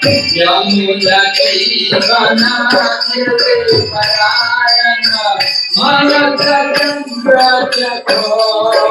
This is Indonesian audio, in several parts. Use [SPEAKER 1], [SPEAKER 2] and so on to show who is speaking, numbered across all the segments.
[SPEAKER 1] Yamuna Kivana Nirviparayana Marakandra Chakora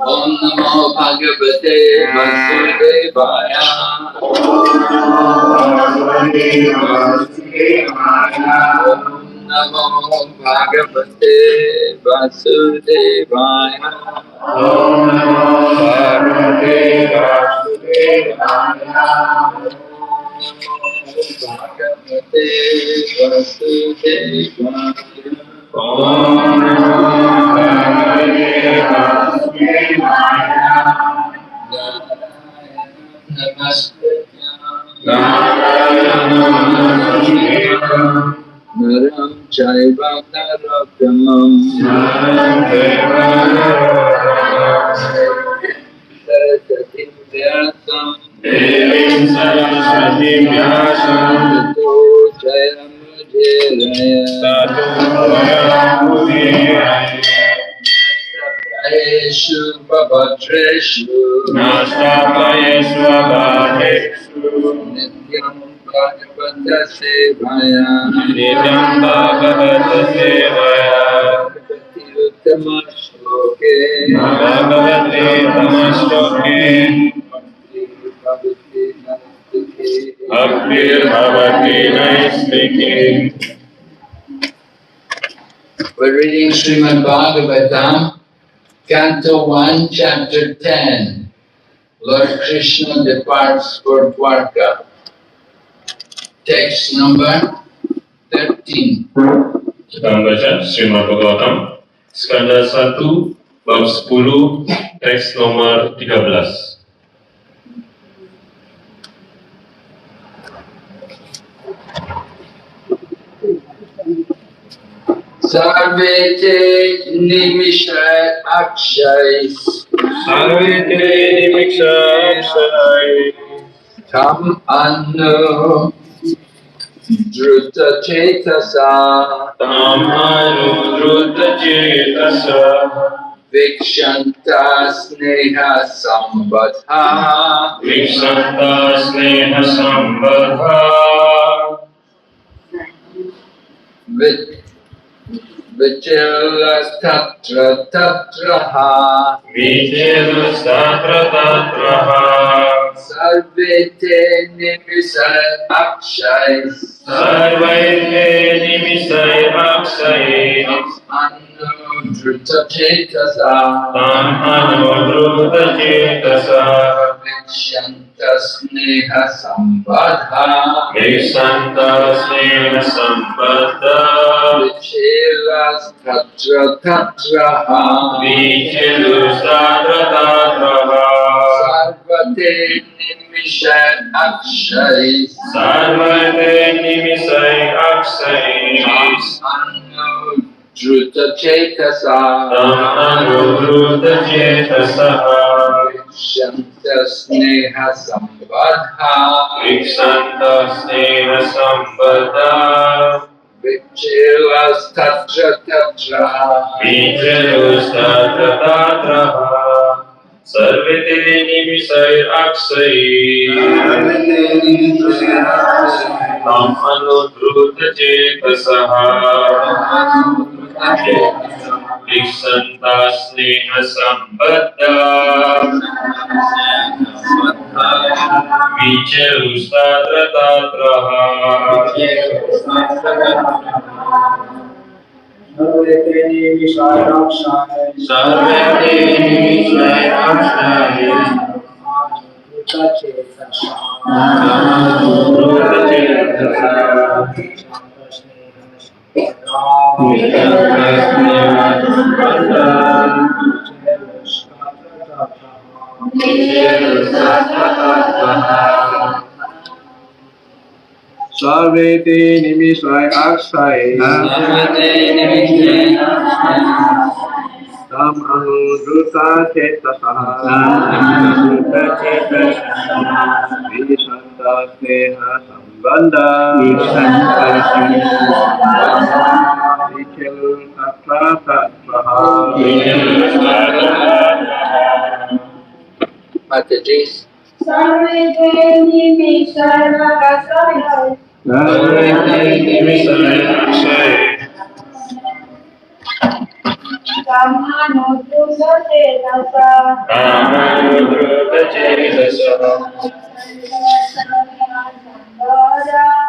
[SPEAKER 1] Om Namo Bhagavate Vasudevaya. Om Namo Bhagavate Vasudevaya. Om Namo Bhagavate Vasudevaya. Bhagavate Vasudevaya.
[SPEAKER 2] Om Namo Bhagavate Vasudevaya.
[SPEAKER 1] Naram Chaiva Narottamam Saraswati Vyasam
[SPEAKER 2] Devim Saraswati Vyasam
[SPEAKER 1] Tato Jayam Jayaya
[SPEAKER 2] Tato Jayam
[SPEAKER 1] Eshu Bhavadreshu
[SPEAKER 2] Nastapayeshu Abhadeshu
[SPEAKER 1] Nityam Bhagavata Sevaya
[SPEAKER 2] Nityam Bhagavata Sevaya
[SPEAKER 1] Bhagavati Uttama Shloke
[SPEAKER 2] Bhagavate Tamashloke
[SPEAKER 1] Bhagavati Namaste
[SPEAKER 2] Bhaktir Bhavati Naistike.
[SPEAKER 1] We're reading Srimad Bhagavatam, Canto 1, Chapter 10. Lord Krishna departs for Dwarka. Text number 13.
[SPEAKER 2] Kita membaca Srimad Bhagavatam Skanda 1 bab 10 teks nomor 13.
[SPEAKER 1] Sarvete Nimishay Akshais
[SPEAKER 2] Sarvete Nimikshay
[SPEAKER 1] Tam Annu Druta Chetasa
[SPEAKER 2] Tam Anudruta Cetasa
[SPEAKER 1] Vikshanta Sneha Sambadha
[SPEAKER 2] Vikshanta Sneha Sambadha
[SPEAKER 1] Vichilas Tatra Tatraha
[SPEAKER 2] Vichilus Tatra Tatraha
[SPEAKER 1] Sarvete Nimisay Akshais
[SPEAKER 2] Sarvaite Nimisay Akshay
[SPEAKER 1] Annu Druta Chetasa
[SPEAKER 2] Tam Anudruta Cetasa
[SPEAKER 1] Vikshanta Sneha Sambadha
[SPEAKER 2] Vikshanta Sneha Sambadha
[SPEAKER 1] Vichilas Tatra Tatraha
[SPEAKER 2] Vichilus Tatra Tatraha
[SPEAKER 1] Sarvate Nimishay Akshais
[SPEAKER 2] Sarvate Nimisay Akshay
[SPEAKER 1] Annu Druta Chetasa
[SPEAKER 2] Tam Anudruta Cetasa
[SPEAKER 1] Vikshanta Sneha Sambadha
[SPEAKER 2] Vikshanta Sneha Sambadha
[SPEAKER 1] Vichilas Tatra Tatraha
[SPEAKER 2] Vichilus Tatra Tatraha Sarvate Nimisay Akshay Tam Anudruta Cetasaha Vikshanta Sneha Sambadha Vichelus Tatra Tatraha Sarvate Nimisay Akshay Anudruta Cetasa
[SPEAKER 3] Sarvete Nimisay Akshay Tam Anudruta Cetasaha Vishanta Sneha Sambandha Vichilus Tatra Tatraha
[SPEAKER 1] Mataji's
[SPEAKER 2] Sarvate Nimisay Akshay Anudruta Cetasa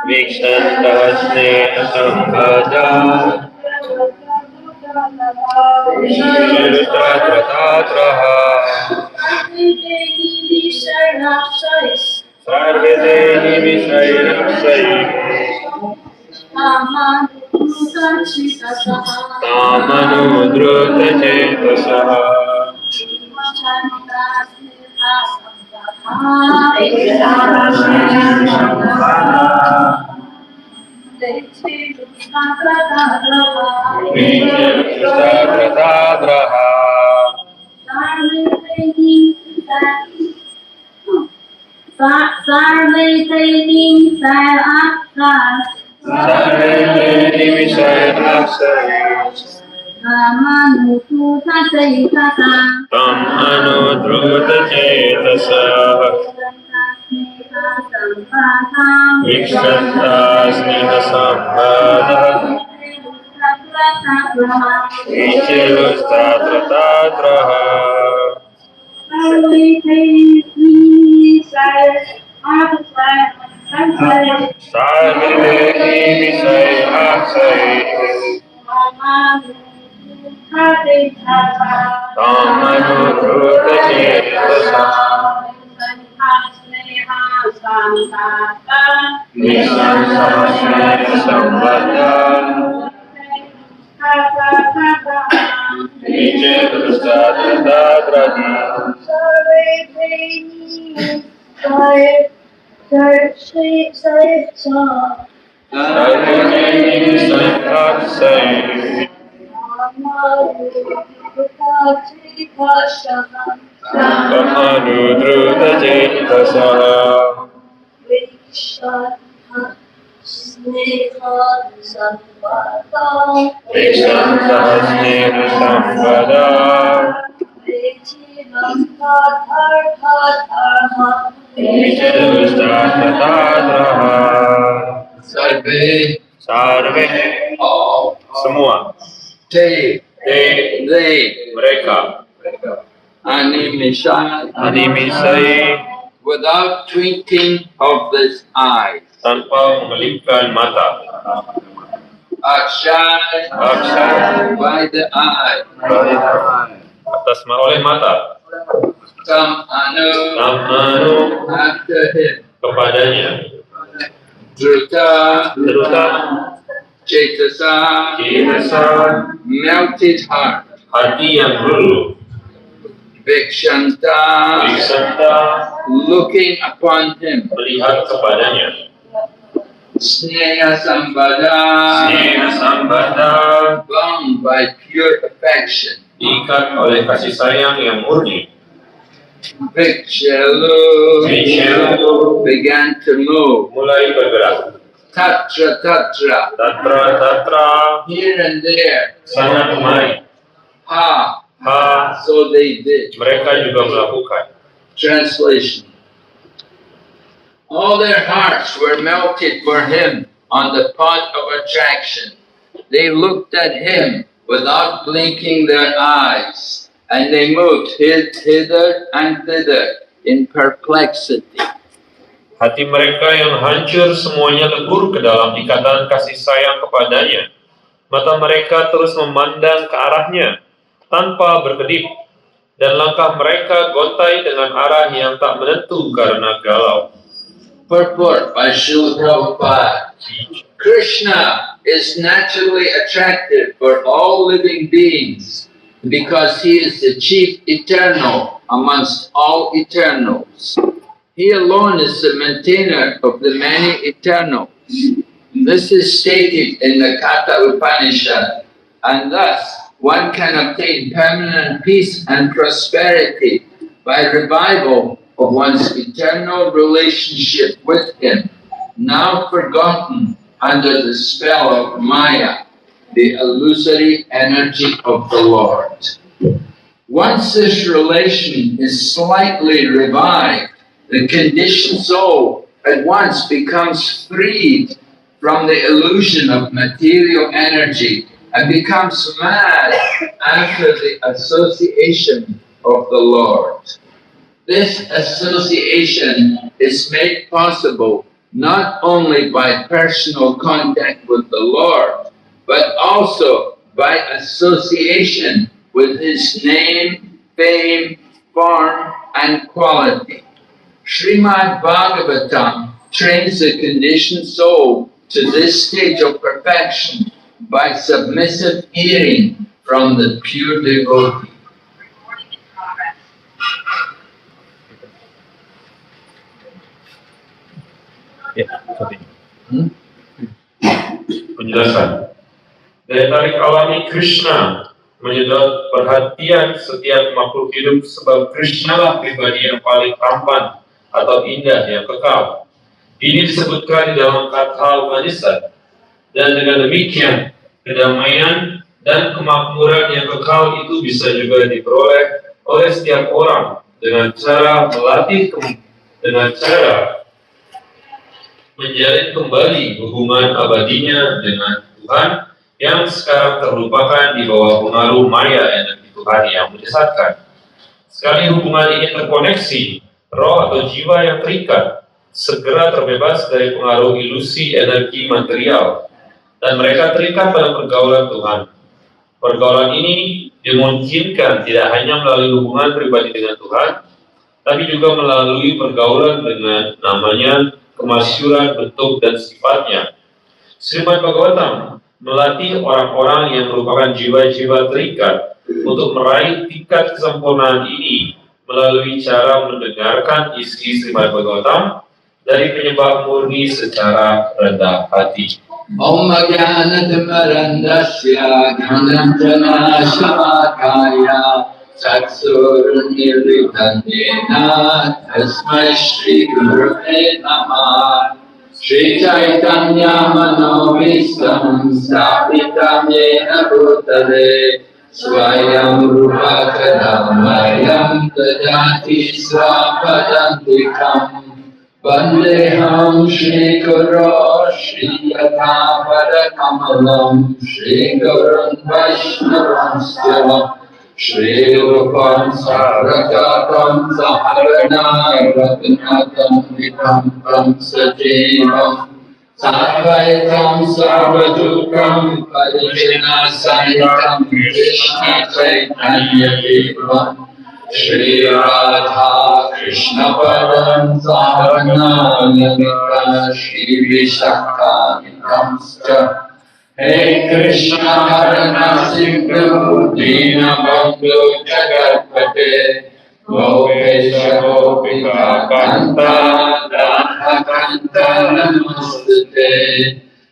[SPEAKER 2] Vikshanta Sneha Sambadha Vichelus Tatra Tatraha Sarvete nimishairapsai Tamanudruta chetasaha Vichyakratagraha Sarvete nimishairapsai Tamanudruta chetasaha Vikshanta sneha sambhada Vichyakratagraha Sarvete nimishairapsai Tamanudruta chetasaha Vikshanta sneha sambhada Vichyakratagraha Sarvete nimishairapsai Tamanudruta chetasaha Vikshanta sneha sambhada Vichyakratagraha
[SPEAKER 1] Sarve,
[SPEAKER 2] Sarve
[SPEAKER 1] all,
[SPEAKER 2] semua
[SPEAKER 1] te, they,
[SPEAKER 2] mereka
[SPEAKER 1] animisai, without twinkling of this eye.
[SPEAKER 2] tanpa mengelipkan mata
[SPEAKER 1] Akshay, by the eye.
[SPEAKER 2] atas oleh mata
[SPEAKER 1] Tam anu,
[SPEAKER 2] Tamanu
[SPEAKER 1] after him.
[SPEAKER 2] kepadanya
[SPEAKER 1] Druta, Cetasa,
[SPEAKER 2] Cetasa,
[SPEAKER 1] melted heart.
[SPEAKER 2] hati yang luluh
[SPEAKER 1] Vikshanta, looking upon him.
[SPEAKER 2] melihat kepadanya
[SPEAKER 1] Sneha Sambhada, bound by pure affection.
[SPEAKER 2] diikat oleh kasih sayang yang murni.
[SPEAKER 1] Vikshalu began to move.
[SPEAKER 2] Mulai bergerak.
[SPEAKER 1] Tatra,
[SPEAKER 2] Tatra
[SPEAKER 1] here and there.
[SPEAKER 2] sana kemari.
[SPEAKER 1] Ha,
[SPEAKER 2] Ha,
[SPEAKER 1] so they did.
[SPEAKER 2] mereka juga melakukan.
[SPEAKER 1] Translation. All their hearts were melted for him on the pot of attraction. They looked at him without blinking their eyes, and they moved hither and thither in perplexity.
[SPEAKER 2] Hati mereka yang hancur semuanya lebur ke dalam ikatan kasih sayang kepadanya. Mata mereka terus memandang ke arahnya tanpa berkedip, dan langkah mereka gontai dengan arah yang tak menentu karena galau.
[SPEAKER 1] Purport by Srila Prabhupada. Krishna is naturally attractive for all living beings because he is the chief eternal amongst all eternals. He alone is the maintainer of the many eternals. This is stated in the Katha Upanishad, and thus one can obtain permanent peace and prosperity by revival of one's eternal relationship with him, now forgotten under the spell of Maya, the illusory energy of the Lord. Once this relation is slightly revived, the conditioned soul at once becomes freed from the illusion of material energy and becomes mad after the association of the Lord. This association is made possible not only by personal contact with the Lord, but also by association with His name, fame, form, and quality. Srimad Bhagavatam trains the conditioned soul to this stage of perfection by submissive hearing from the pure devotee.
[SPEAKER 2] Penjelasan. Daya tarik alami Krishna menyedot perhatian setiap makhluk hidup sebab Krishna lah pribadi yang paling tampan atau indah yang kekal. Ini disebutkan di dalam kata Upanishad. Dan dengan demikian, kedamaian dan kemakmuran yang kekal itu bisa juga diperoleh oleh setiap orang dengan cara menjalin kembali hubungan abadinya dengan Tuhan yang sekarang terlupakan di bawah pengaruh maya energi Tuhan yang menyesatkan. Sekali hubungan ini terkoneksi, roh atau jiwa yang terikat segera terbebas dari pengaruh ilusi energi material dan mereka terikat pada pergaulan Tuhan. Pergaulan ini dimungkinkan tidak hanya melalui hubungan pribadi dengan Tuhan, tapi juga melalui pergaulan dengan namanya, kemasyhuran bentuk dan sifatnya. Srimad Bhagavatam melatih orang-orang yang merupakan jiwa-jiwa terikat untuk meraih tingkat kesempurnaan ini melalui cara mendengarkan isi Srimad Bhagavatam dari penyembah murni secara rendah hati.
[SPEAKER 1] Om Jnanamarandasya Gyananjana Shalakaya Chaksurunmilitam Yena Tasmai Shri Gurave Namah. Shri Chaitanya Manovistam Sthapitam Yena Bhutale Swayam Rupa Kadamayam Dadati Svapadantikam Vandeham Shri Guru Shri Yatha Padakamalam Shri Gurun Vaishnavamsya Shri Rupam Sarakatam Saharana Ratnatam Vitam Sajivam Sarvaitam Sarvadukam Parijana Sanitam Krishna Chaitanya Devam Shri Radha Krishna Padam Saharana Lalita Shri Vishakta Vitamscha Hey Krishna Karana Sindhu Dina Bandhu Jagatpate Gopesha Gopika Kanta Radha Kanta Namastate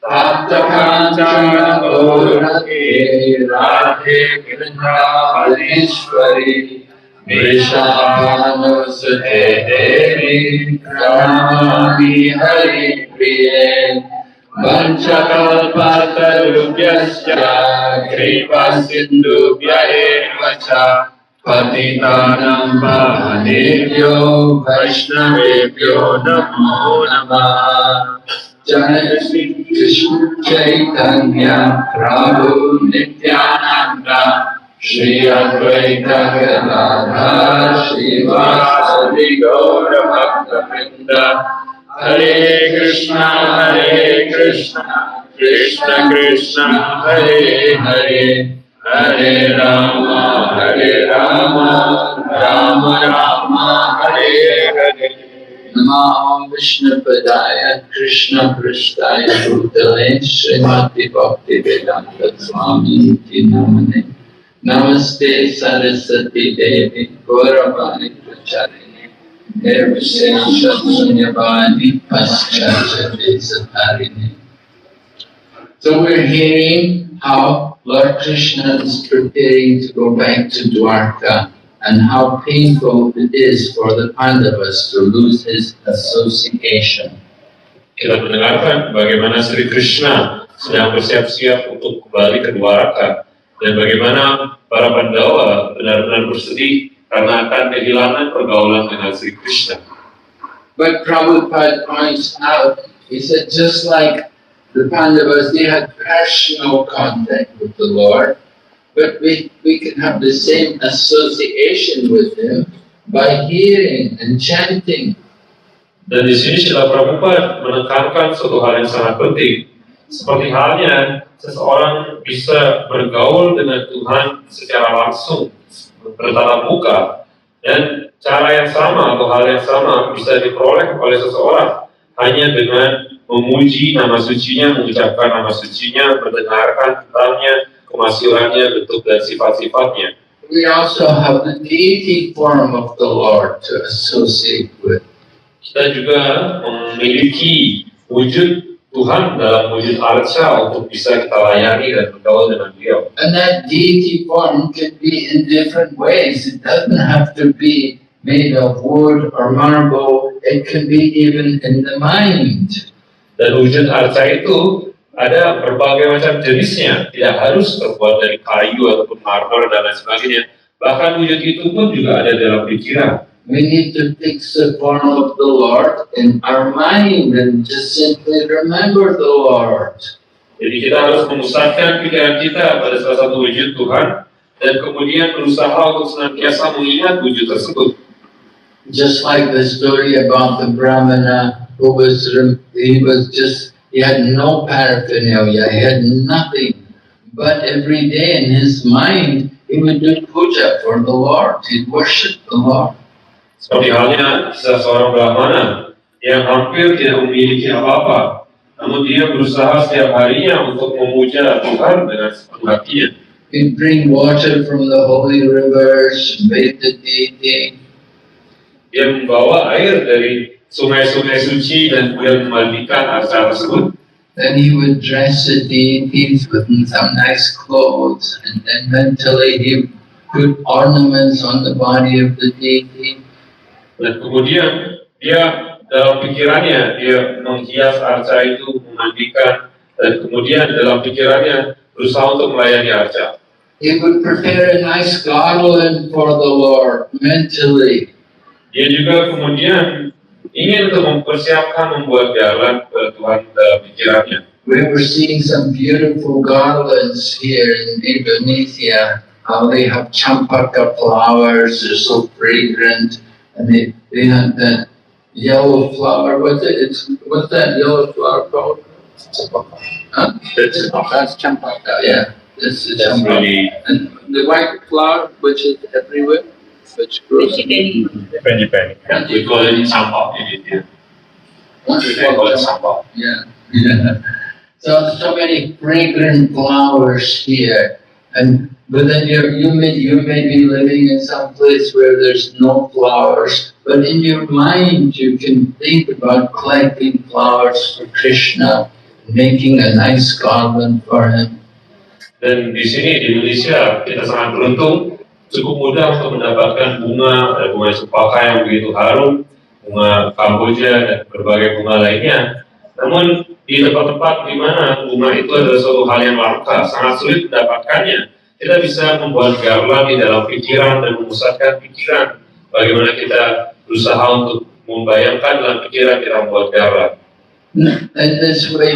[SPEAKER 1] Tapta Kanchana Gauraki Radhe Vrindavaneshwari Vrishabhanusute Devi Pranamami Hari Priye Vanchakalpatarubhyasya Kripa Sindhubhya eva ca Patitanam Pavanebhyo Vaishnavebhyo Namo Namah. Jai Shri Krishna Chaitanya Prabhu Nityananda Shri Advaita Gadadhar Shri Vasadi Gaura Bhakta-vrinda. Hare Krishna, Krishna Krishna, Hare Hare, Hare Rama, Rama Rama, Hare Hare. Namo Vishnu Padaya, Krishna Prasthaya Bhutale, Srimati Bhakti Vedanta Swami Iti Namane. Namaste Saraswati Devi, Gauravani Pracharini. So we're hearing how Lord Krishna is preparing to go back to Dwarka and how painful it is for the Pandavas to lose his association.
[SPEAKER 2] Kita mendengarkan bagaimana Sri Krishna sedang bersiap-siap untuk kembali ke Dwaraka dan bagaimana para Pandawa benar-benar bersedih karena akan kehilangan pergaulan dengan Sri Krishna.
[SPEAKER 1] But Prabhupada points out, he said, just like the Pandavas, they had personal contact with the Lord, but we can have the same association with Him by hearing and chanting.
[SPEAKER 2] Dan di sini Srila Prabhupada menekankan suatu hal yang sangat penting. Seperti halnya seseorang bisa bergaul dengan Tuhan secara langsung, bertatap muka, Dan cara yang sama atau hal yang sama bisa diperoleh oleh seseorang hanya dengan memuji nama sucinya, mengucapkan nama sucinya, mendengarkan tentangnya, kemasyhurannya, bentuk dan sifat-sifatnya.
[SPEAKER 1] We also have the deity form of the Lord to associate with.
[SPEAKER 2] Kita juga memiliki wujud Tuhan dalam wujud arca untuk bisa kita layani dan bergaul dengan beliau.
[SPEAKER 1] And that deity form can be in different ways. It doesn't have to be made of wood or marble. It can be even in the mind.
[SPEAKER 2] Dan wujud arca itu ada berbagai macam jenisnya, tidak harus terbuat dari kayu ataupun marmer dan lain sebagainya. Bahkan wujud itu pun juga ada dalam pikiran.
[SPEAKER 1] We need to fix the form of the Lord in our mind and just simply remember the Lord.
[SPEAKER 2] Jadi kita harus memusatkan pikiran kita pada salah satu wujud Tuhan dan kemudian berusaha untuk senantiasa mengingat wujud tersebut.
[SPEAKER 1] Just like the story about the Brahmana who he had no paraphernalia, he had nothing, but every day in his mind he would do puja for the Lord, he'd worship the Lord.
[SPEAKER 2] Seperti halnya kisah seorang Brahmana yang hampir tidak memiliki apa-apa, namun dia berusaha setiap harinya untuk memuja Tuhan dengan sepenuh hatinya.
[SPEAKER 1] He'd bring water from the holy rivers, bathe the deity.
[SPEAKER 2] Dia membawa air dari sungai-sungai suci dan kemudian memandikan arca tersebut.
[SPEAKER 1] Then he would dress the deities with some nice clothes, and then mentally he put ornaments on the body of the deity.
[SPEAKER 2] Dan kemudian dia dalam pikirannya dia menghias arca itu, memandikan, dan kemudian dalam pikirannya berusaha untuk melayani arca.
[SPEAKER 1] He would prepare a nice garland for the Lord mentally.
[SPEAKER 2] Dia juga kemudian ingin untuk mempersiapkan membuat garland Tuhan dalam pikirannya.
[SPEAKER 1] We were seeing some beautiful garlands here in Indonesia. How they have champaka flowers, they're so fragrant, and they have that yellow flower. What's that yellow flower called? That's champaka. Yeah, this is
[SPEAKER 2] That's
[SPEAKER 1] champaka.
[SPEAKER 2] really
[SPEAKER 1] And the white flower, which is everywhere, which grows.
[SPEAKER 2] we call it sampah in India. We call it sampah.
[SPEAKER 1] Yeah, yeah. So many fragrant flowers here, but then you may be living in some place where there's no flowers, but in your mind you can think about collecting flowers for Krishna, making a nice garland for him.
[SPEAKER 2] Dan di sini di Indonesia kita sangat beruntung, cukup mudah untuk mendapatkan bunga, ada bunga cempaka yang begitu harum, bunga kamboja dan berbagai bunga lainnya. Namun di tempat-tempat di mana bunga itu adalah suatu hal yang langka, sangat sulit mendapatkannya. Kita bisa membuat garland di dalam pikiran dan memusatkan pikiran. Bagaimana kita berusaha untuk membayangkan dalam pikiran kita membuat garland.
[SPEAKER 1] And this way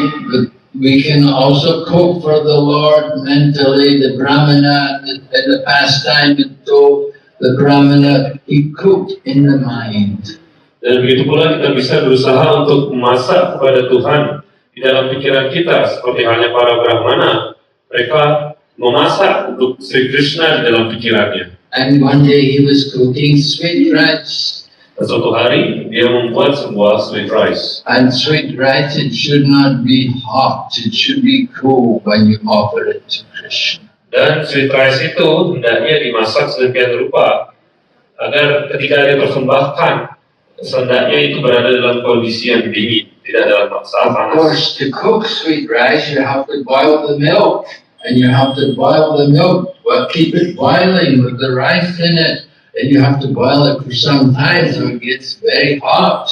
[SPEAKER 1] we can also cook for the Lord mentally. The Brahmana in the pastime told the Brahmana he cooked in the mind.
[SPEAKER 2] Dan begitu pula kita bisa berusaha untuk memasak kepada Tuhan di dalam pikiran kita, seperti halnya para Brahmana, mereka memasak untuk Sri Krishna di dalam pikirannya.
[SPEAKER 1] And one day he was cooking sweet rice.
[SPEAKER 2] Dan suatu hari dia membuat sebuah sweet rice.
[SPEAKER 1] And sweet rice, it should not be hot, it should be cool when you offer it to Krishna.
[SPEAKER 2] Dan sweet rice itu hendaknya dimasak sedemikian rupa agar ketika dia persembahkan, hendaknya itu berada dalam kondisi yang dingin, tidak dalam saat
[SPEAKER 1] Of
[SPEAKER 2] panas.
[SPEAKER 1] course, to cook sweet rice, you have to boil the milk. And you have to boil the milk, well, keep it boiling with the rice in it. And you have to boil it for some time so it gets very hot.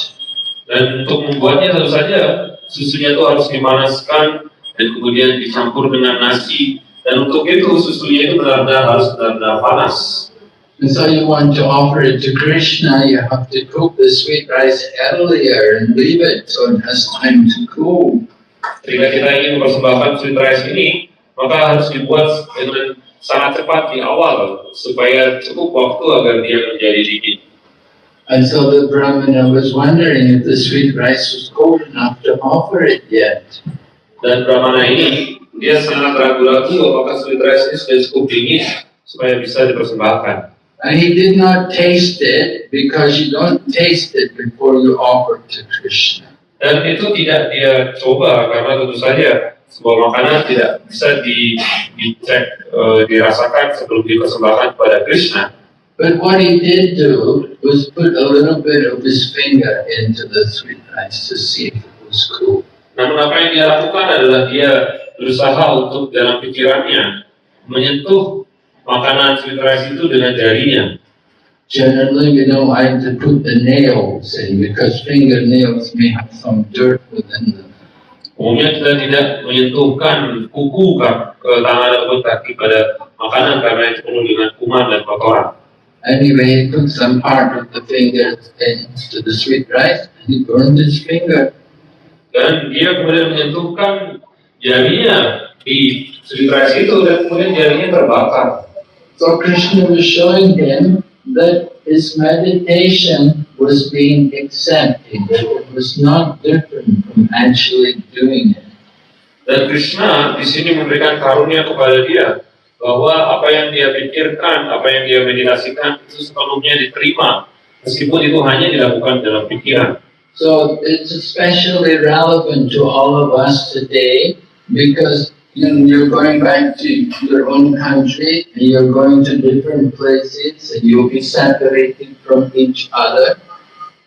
[SPEAKER 2] Dan untuk membuatnya tentu saja susunya itu harus dipanaskan dan kemudian dicampur dengan nasi. Dan untuk itu susunya itu benar-benar harus benar-benar panas.
[SPEAKER 1] And so you want to offer it to Krishna, you have to cook the sweet rice earlier and leave it so it has time to cool.
[SPEAKER 2] Ketika kita ingin mempersembahkan sweet rice ini, maka harus dibuat dengan sangat cepat di awal supaya cukup waktu agar dia menjadi dingin.
[SPEAKER 1] And so the Brahmana was wondering if the sweet rice was cold enough to offer it yet.
[SPEAKER 2] Dan Brahmana ini dia sangat ragu-ragu apakah sweet rice ini sudah cukup dingin supaya bisa dipersembahkan.
[SPEAKER 1] And he did not taste it because you don't taste it before you offer to Krishna.
[SPEAKER 2] Dan itu tidak dia coba karena tentu saja sebuah makanan tidak bisa dicek, dirasakan sebelum dipersembahkan kepada Krishna.
[SPEAKER 1] But what he did do was put a little bit of his finger into the sweet rice to see if it was cool.
[SPEAKER 2] Namun apa yang dia lakukan adalah dia berusaha untuk dalam pikirannya menyentuh makanan sweet rice itu dengan jarinya.
[SPEAKER 1] Generally, we don't like to put the nails in because fingernails may have some dirt within them.
[SPEAKER 2] Umumnya kita tidak menyentuhkan kuku ke tangan ataupun kaki pada makanan karena itu penuh dengan kuman dan kotoran.
[SPEAKER 1] Anyway, he put some part of the finger into the sweet rice and he burned his finger.
[SPEAKER 2] Dan dia kemudian menyentuhkan jarinya di sweet rice itu dan kemudian jarinya terbakar.
[SPEAKER 1] So Krishna was showing him that his meditation was being accepted, that it was not different from actually doing it.
[SPEAKER 2] Dan Krishna di sini memberikan karunia kepada dia bahwa apa yang dia pikirkan, apa yang dia meditasikan itu sepenuhnya diterima, meskipun itu hanya dilakukan dalam pikiran.
[SPEAKER 1] So it's especially relevant to all of us today because you're going back to your own country and you're going to different places and you'll be separated from each other.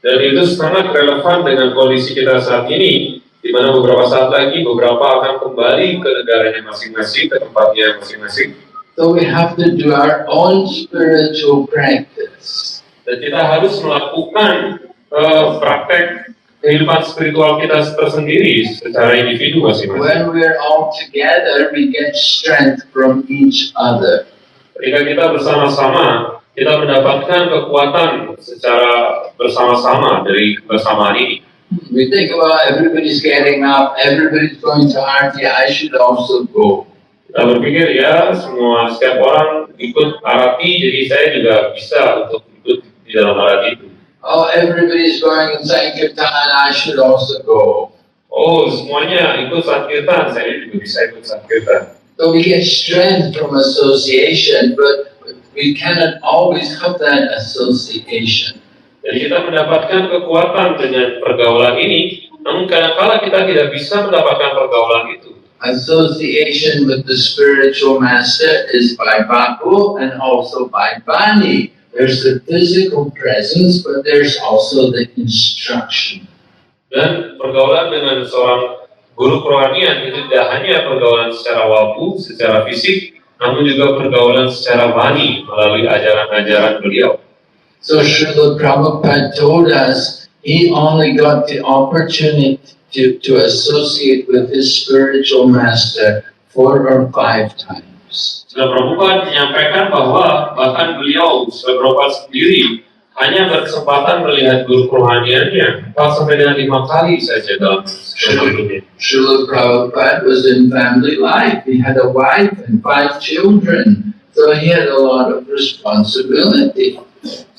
[SPEAKER 2] Dan itu sangat relevan dengan kondisi kita saat ini, di mana beberapa saat lagi beberapa akan kembali ke negaranya masing-masing, ke tempatnya masing-masing.
[SPEAKER 1] So we have to do our own spiritual practice.
[SPEAKER 2] Dan kita harus melakukan praktek kehidupan spiritual kita tersendiri secara individu masing-masing.
[SPEAKER 1] When we're all together, we get strength from each other.
[SPEAKER 2] Ketika kita bersama-sama, kita mendapatkan kekuatan secara bersama-sama dari kebersamaan ini.
[SPEAKER 1] We think about everybody's getting up, everybody's going to Aarti, I should also go.
[SPEAKER 2] Kita berpikir setiap orang ikut arati, jadi saya juga bisa untuk ikut di dalam arati itu.
[SPEAKER 1] Oh, everybody's going and Sankirtan, I should also go.
[SPEAKER 2] Oh, semuanya ikut Sankirtan, saya juga bisa ikut Sankirtan.
[SPEAKER 1] So we get strength from association, but we cannot always have that association.
[SPEAKER 2] Jadi kita mendapatkan kekuatan dengan pergaulan ini, namun kadang-kala kita tidak bisa mendapatkan pergaulan itu.
[SPEAKER 1] Association with the spiritual master is by Babu and also by Bani. There's the physical presence, but there's also the instruction.
[SPEAKER 2] Dan pergaulan dengan seorang guru kerohanian itu tidak hanya pergaulan secara wabu, secara fisik, namun juga pergaulan secara bani melalui ajaran-ajaran beliau.
[SPEAKER 1] So Srila Prabhupada told us he only got the opportunity to associate with his spiritual master 4 or 5 times.
[SPEAKER 2] Srila Prabhupada menyampaikan bahwa bahkan beliau, Srila Prabhupada sendiri, hanya berkesempatan melihat guru kerohaniannya 4 sampai dengan 5 kali saja dalam hidupnya.
[SPEAKER 1] Srila Prabhupada was in family life. He had a wife and 5 children. So he had a lot of responsibility.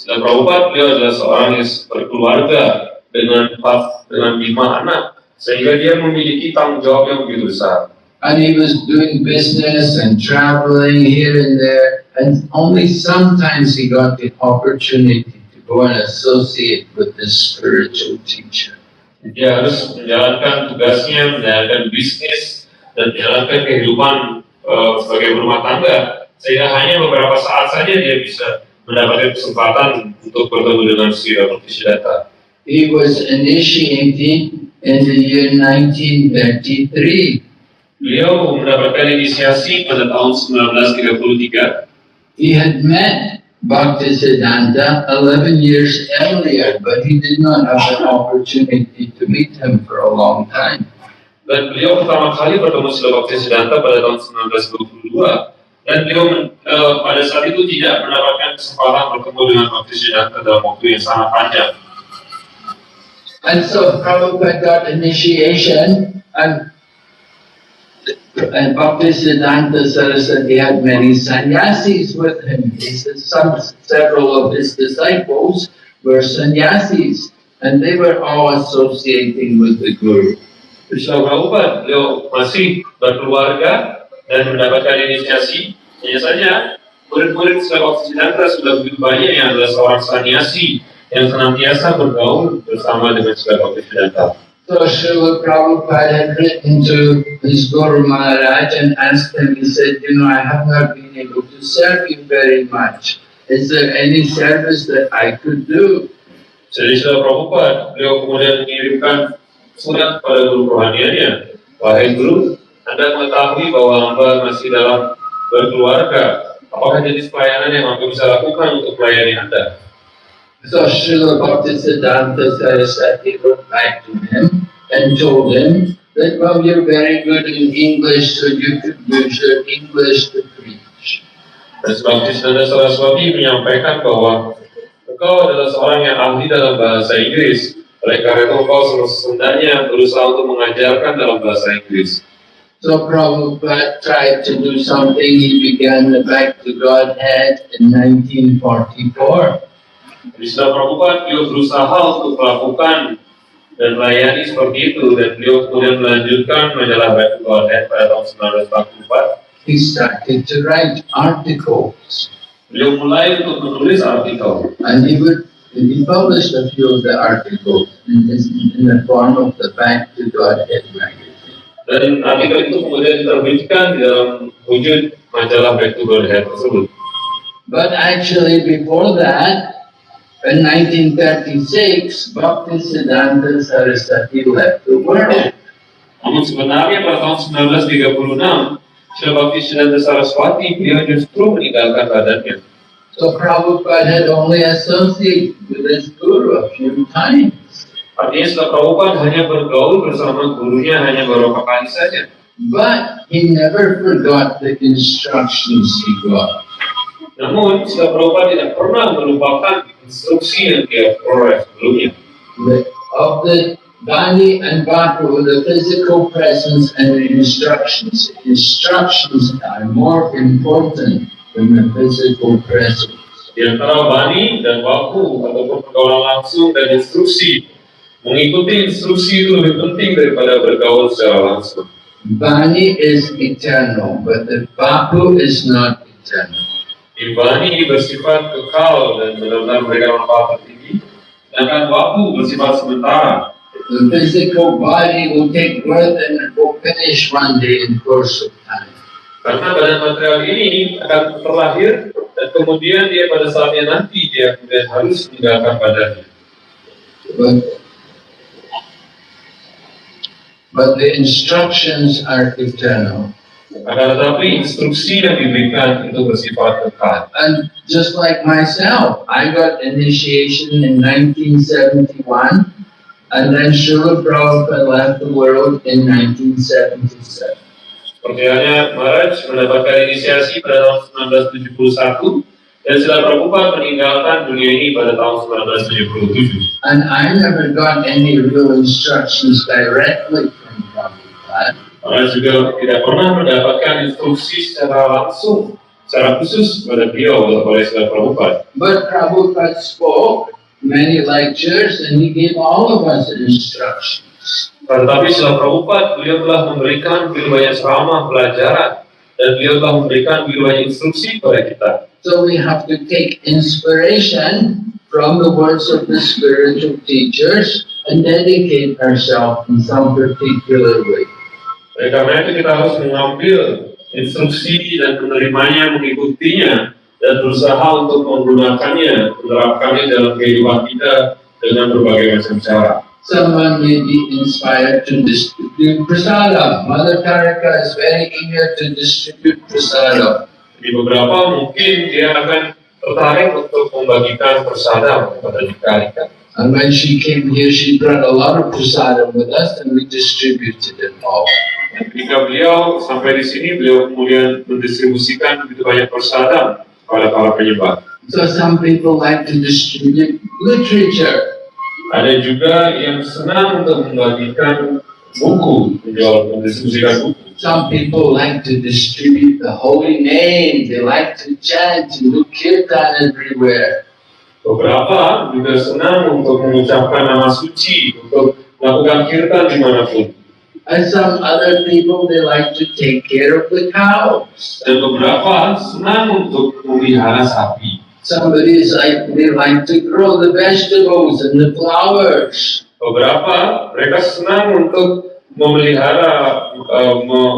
[SPEAKER 2] Srila Prabhupada, beliau adalah seorang yang berkeluarga dengan 5 anak, sehingga dia memiliki tanggung jawab yang begitu besar.
[SPEAKER 1] And he was doing business and traveling here and there, and only sometimes he got the opportunity to go and associate with this spiritual teacher.
[SPEAKER 2] Dia harus menjalankan tugasnya, menjalankan bisnis, dan menjalankan kehidupan sebagai berumah tangga, sehingga hanya beberapa saat saja dia bisa mendapatkan kesempatan untuk bertemu dengan Srila Bhaktisiddhanta.
[SPEAKER 1] He was initiated in the year 1933.
[SPEAKER 2] Beliau mendapatkan inisiasi pada tahun 1933.
[SPEAKER 1] He had met Bhaktisiddhanta 11 years earlier, but he did not have an opportunity to meet him for a long time.
[SPEAKER 2] Dan beliau pertama kali bertemu Srila Bhaktisiddhanta pada tahun 1922. Dan beliau pada saat itu tidak mendapatkan kesempatan bertemu dengan Bhaktisiddhanta dalam waktu yang sangat panjang.
[SPEAKER 1] And so Prabhupada got initiation, and Bhaktisiddhanta Saraswati had many sannyasis with him. He said several of his disciples were sannyasis, and they were all associating with the Guru.
[SPEAKER 2] Srila Prabhupada, beliau masih berkeluarga dan mendapatkan inisiasi, hanya saja murid-murid setelah Baptis Siddhanta sudah begitu banyak yang adalah seorang sannyasi yang senantiasa bergaul bersama dengan setelah Baptis Siddhanta.
[SPEAKER 1] So Srila Prabhupada had written to his Guru Maharaj and asked him, he said, I have not been able to serve you very much. Is there any service that I could do?
[SPEAKER 2] Jadi Srila Prabhupada, beliau kemudian mengirimkan surat pada guru rohaniannya. Wahai guru, Anda mengetahui bahwa hamba masih dalam berkeluarga. Apakah jenis pelayanan yang hamba bisa lakukan untuk melayani Anda?
[SPEAKER 1] So Srila Bhaktisiddhanta Saraswati wrote back to him and told him that, well, you're very good in English, so you could use your English to preach.
[SPEAKER 2] Dan Bhaktisiddhanta Saraswati menyampaikan bahwa engkau adalah seorang yang ahli dalam bahasa Inggris. Oleh karena itu engkau sebenarnya berusaha untuk mengajarkan dalam bahasa Inggris.
[SPEAKER 1] So Prabhupada tried to do something. He began the Back to Godhead in 1944.
[SPEAKER 2] Jadi setelah Prabhupada, beliau berusaha untuk melakukan dan melayani seperti itu, dan beliau kemudian melanjutkan majalah Back to Godhead pada tahun 1944.
[SPEAKER 1] He started to write articles.
[SPEAKER 2] Beliau mulai untuk menulis artikel.
[SPEAKER 1] And he published a few of the articles in the form of the Back to Godhead magazine.
[SPEAKER 2] Dan artikel itu kemudian diterbitkan di dalam wujud majalah Back to Godhead tersebut.
[SPEAKER 1] But actually before that, in 1936, Bhaktisiddhanta Saraswati left the world.
[SPEAKER 2] Namun sebenarnya pada tahun 1936, Srila Bhaktisiddhanta Saraswati beliau justru meninggalkan badannya.
[SPEAKER 1] So Prabhupada had only associated with his guru a few times.
[SPEAKER 2] Artinya setelah Prabhupada hanya bergaul bersama gurunya hanya beberapa kali saja.
[SPEAKER 1] But he never forgot the instructions he got.
[SPEAKER 2] Namun setelah Prabhupada tidak pernah melupakan instruksi yang dia peroleh sebelumnya.
[SPEAKER 1] Of the Bani and Bapu, the physical presence and the instructions. Instructions are more important than the physical presence.
[SPEAKER 2] Di antara Bani dan Bapu ataupun pergaulan langsung dan instruksi, mengikuti instruksi itu lebih penting daripada bergaul secara langsung.
[SPEAKER 1] Bani is eternal, but the Bapu is not eternal.
[SPEAKER 2] Di Bani bersifat kekal dan benar-benar memberikan manfaat tertinggi, sedangkan Bapu bersifat sementara.
[SPEAKER 1] The physical body will take birth and it will finish one day in course of time.
[SPEAKER 2] Karena badan material ini akan terlahir dan kemudian dia pada saatnya nanti dia kemudian harus meninggalkan badannya.
[SPEAKER 1] But the instructions are eternal.
[SPEAKER 2] Akan tetapi instruksi yang diberikan itu bersifat kekal.
[SPEAKER 1] And just like myself, I got initiation in 1971, and then Srila Prabhupada left the world in 1977.
[SPEAKER 2] Seperti halnya Maharaj mendapatkan inisiasi pada tahun 1971 dan Srila Prabhupada meninggalkan dunia ini pada tahun 1977.
[SPEAKER 1] And I never got any real instructions directly from Prabhupada.
[SPEAKER 2] Maharaj juga tidak pernah mendapatkan instruksi secara langsung, secara khusus pada beliau oleh Srila Prabhupada.
[SPEAKER 1] But Prabhupada spoke many lectures and he gave all of us instructions.
[SPEAKER 2] Tetapi Srila Prabhupada beliau telah memberikan begitu banyak ceramah pelajaran dan beliau telah memberikan begitu banyak instruksi kepada kita.
[SPEAKER 1] So we have to take inspiration from the words of the spiritual teachers and dedicate ourselves in some particular way.
[SPEAKER 2] Oleh karena itu kita harus mengambil instruksi dan menerimanya, mengikutinya, dan berusaha untuk menggunakannya, menerapkannya dalam kehidupan kita dengan berbagai macam cara.
[SPEAKER 1] Someone may be inspired to distribute prasadam. Mother Karika is very eager to distribute prasadam.
[SPEAKER 2] Di beberapa mungkin dia akan tertarik untuk membagikan prasadam kepada Karika.
[SPEAKER 1] And when she came here, she brought a lot of prasadam with us and we distributed it all.
[SPEAKER 2] Ketika beliau sampai di sini, beliau kemudian mendistribusikan begitu banyak prasadam kepada para penyembah.
[SPEAKER 1] So some people like to distribute literature.
[SPEAKER 2] Ada juga yang senang untuk membagikan buku, mendistribusikan buku.
[SPEAKER 1] Some people like to distribute the holy name. They like to chant and do kirtan everywhere.
[SPEAKER 2] Beberapa juga senang untuk mengucapkan nama suci, untuk melakukan kirtan dimanapun.
[SPEAKER 1] And some other people, they like to take care of the cows.
[SPEAKER 2] Dan beberapa senang untuk memelihara sapi.
[SPEAKER 1] Somebody's like, they like to grow the vegetables and the flowers.
[SPEAKER 2] Beberapa mereka senang untuk memelihara,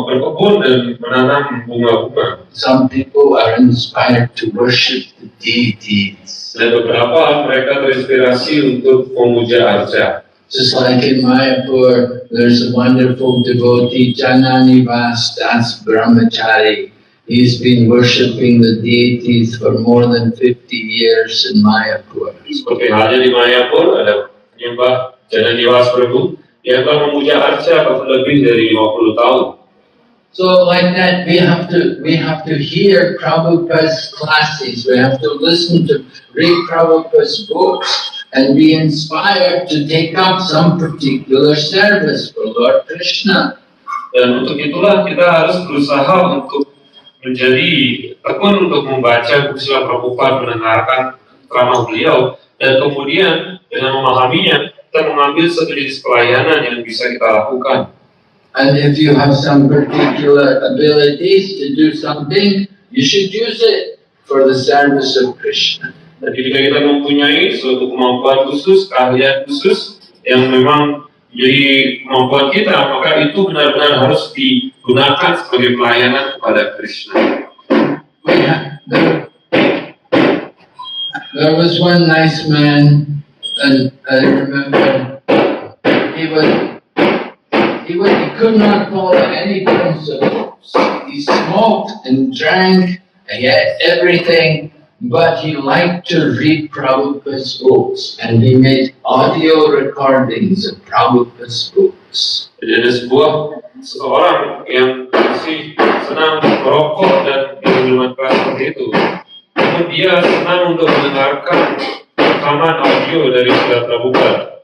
[SPEAKER 2] berkebun dan menanam bunga-bunga.
[SPEAKER 1] Some people are inspired to worship the deities.
[SPEAKER 2] Dan beberapa mereka terinspirasi untuk memuja arca.
[SPEAKER 1] Just like in Mayapur, there's a wonderful devotee, Jananivas Das Brahmachari. He's been worshipping the deities for more than 50 years in Mayapur.
[SPEAKER 2] Seperti halnya di Mayapur, ada penyembah Jananiwas Prabhu yang telah memuja arca bahkan lebih dari 50 tahun.
[SPEAKER 1] So like that, we have to hear Prabhupada's classes. We have to listen to read Prabhupada's books and be inspired to take up some particular service for Lord Krishna.
[SPEAKER 2] Dan untuk itulah kita harus berusaha untuk menjadi tekun untuk membaca buku Srila Prabhupada, mendengarkan ceramah beliau, dan kemudian dengan memahaminya kita mengambil satu jenis pelayanan yang bisa kita lakukan.
[SPEAKER 1] And if you have some particular abilities to do something, you should use it for the service of Krishna.
[SPEAKER 2] Dan ketika kita mempunyai suatu kemampuan khusus, keahlian khusus yang memang jadi kemampuan kita, maka itu benar-benar harus digunakan sebagai pelayanan kepada Krishna.
[SPEAKER 1] There was one nice man, and I remember he could not follow any principles. He smoked and drank, and he had everything. But he liked to read Prabhupada's books, and he made audio recordings of Prabhupada's books.
[SPEAKER 2] Jadi ada seorang yang masih senang merokok dan minuman keras seperti itu. Namun dia senang untuk mendengarkan rekaman audio dari Srila Prabhupada.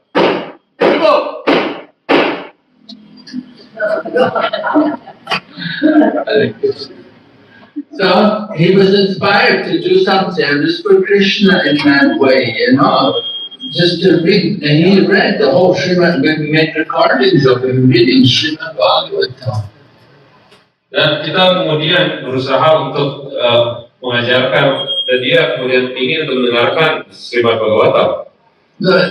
[SPEAKER 1] So he was inspired to do some service for Krishna in that way, just to read. And he read the whole Srimad, we made recordings of him reading Srimad Bhagavatam.
[SPEAKER 2] Dan kita kemudian berusaha untuk mengajarkan, dan dia kemudian ingin untuk mendengarkan Srimad Bhagavatam.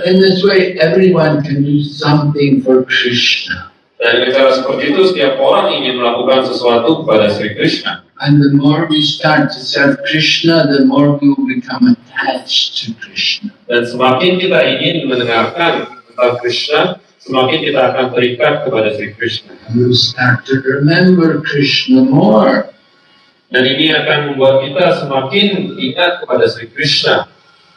[SPEAKER 1] In this way, everyone can do something for Krishna.
[SPEAKER 2] Dan dengan cara seperti itu, setiap orang ingin melakukan sesuatu kepada Sri Krishna.
[SPEAKER 1] And the more we start to serve Krishna, the more we will become attached to Krishna.
[SPEAKER 2] Dan semakin kita ingin mendengarkan tentang Krishna, semakin kita akan terikat kepada Sri Krishna.
[SPEAKER 1] And we will start to remember Krishna more.
[SPEAKER 2] Dan ini akan membuat kita semakin ingat kepada Sri Krishna.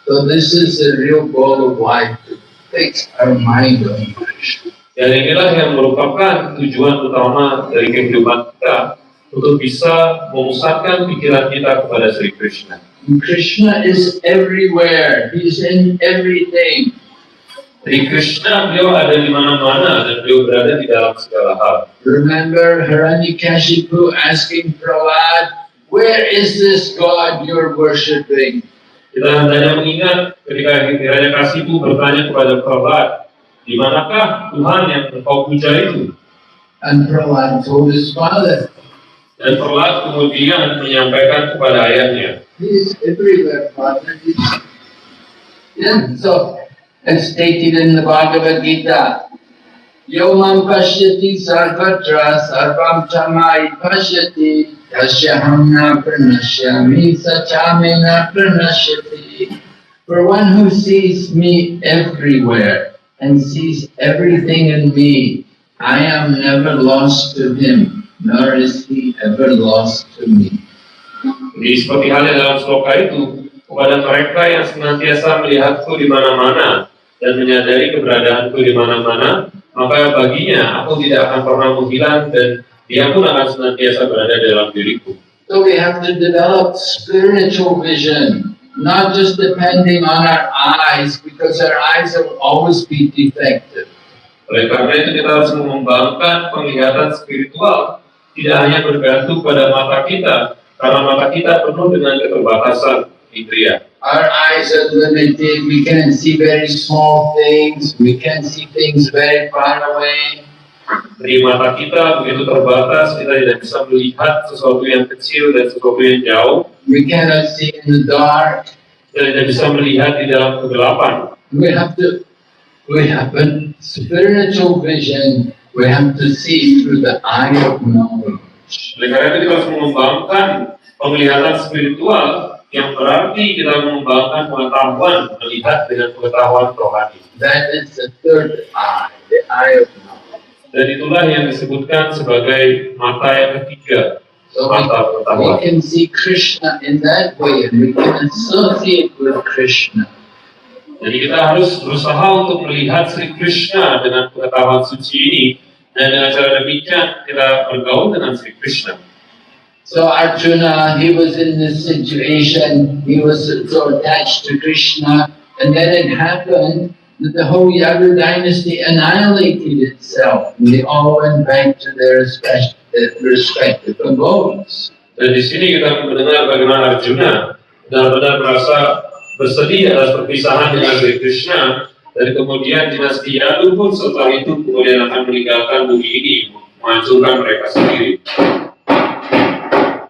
[SPEAKER 1] So this is the real goal of life, to fix our mind on Krishna.
[SPEAKER 2] Dan inilah yang merupakan tujuan utama dari kehidupan kita, untuk bisa memusatkan pikiran kita kepada Sri Krishna.
[SPEAKER 1] Krishna is everywhere. He's in everything.
[SPEAKER 2] Sri Krishna, beliau ada di mana-mana dan beliau berada di dalam segala hal.
[SPEAKER 1] Remember Hiranyakashipu asking Prahlad, "Where is this God you're worshipping?"
[SPEAKER 2] Kita hendaknya mengingat ketika Hiranyakashipu bertanya kepada Prahlad, di manakah Tuhan yang engkau puja itu?
[SPEAKER 1] And Prahlad told his father.
[SPEAKER 2] Dan Prahlad kemudian menyampaikan kepada ayahnya.
[SPEAKER 1] He's everywhere, Father. Yeah, so it's stated in the Bhagavad Gita. Yomam pashyati sarvatra sarvam chamai pashyati tasyaham na pranashyami sachamena pranashyati. For one who sees me everywhere and sees everything in me, I am never lost to him, nor is he ever lost to me.
[SPEAKER 2] Jadi seperti halnya dalam sloka itu, kepada mereka yang senantiasa melihatku di mana-mana dan menyadari keberadaanku di mana-mana, maka baginya aku tidak akan pernah menghilang dan dia pun akan senantiasa berada dalam diriku.
[SPEAKER 1] So we have to develop spiritual vision, not just depending on our eyes, because our eyes will always be defective.
[SPEAKER 2] Oleh karena itu kita harus mengembangkan penglihatan spiritual, tidak hanya bergantung pada mata kita, karena mata kita penuh dengan keterbatasan indera.
[SPEAKER 1] Our eyes are limited, we can see very small things, we can see things very far away.
[SPEAKER 2] Dari mata kita begitu terbatas, kita tidak bisa melihat sesuatu yang kecil dan sesuatu yang jauh.
[SPEAKER 1] We cannot see in the dark.
[SPEAKER 2] Kita tidak bisa melihat di dalam kegelapan.
[SPEAKER 1] We have a spiritual vision. We have to see through the eye of knowledge.
[SPEAKER 2] Oleh karena itu kita harus mengembangkan penglihatan spiritual, yang berarti kita mengembangkan pengetahuan, melihat dengan pengetahuan rohani.
[SPEAKER 1] That is the third eye, the eye of knowledge.
[SPEAKER 2] Dan itulah yang disebutkan sebagai mata yang ketiga,
[SPEAKER 1] So
[SPEAKER 2] mata
[SPEAKER 1] we
[SPEAKER 2] pengetahuan.
[SPEAKER 1] can see Krishna in that way, and we can associate with Krishna.
[SPEAKER 2] Jadi kita harus berusaha untuk melihat Sri Krishna dengan pengetahuan suci ini, dan dengan cara demikian kita bergaul dengan Sri Krishna.
[SPEAKER 1] So Arjuna, he was in this situation, he was so attached to Krishna, and then it happened that the whole Yadu dynasty annihilated itself, and they all went back to their respective abodes.
[SPEAKER 2] Dan di sini kita mendengar bagaimana Arjuna benar-benar merasa bersedih atas perpisahan dengan Sri Krishna, dan kemudian dinasti Yadu pun setelah itu kemudian akan meninggalkan bumi ini, menghancurkan mereka sendiri.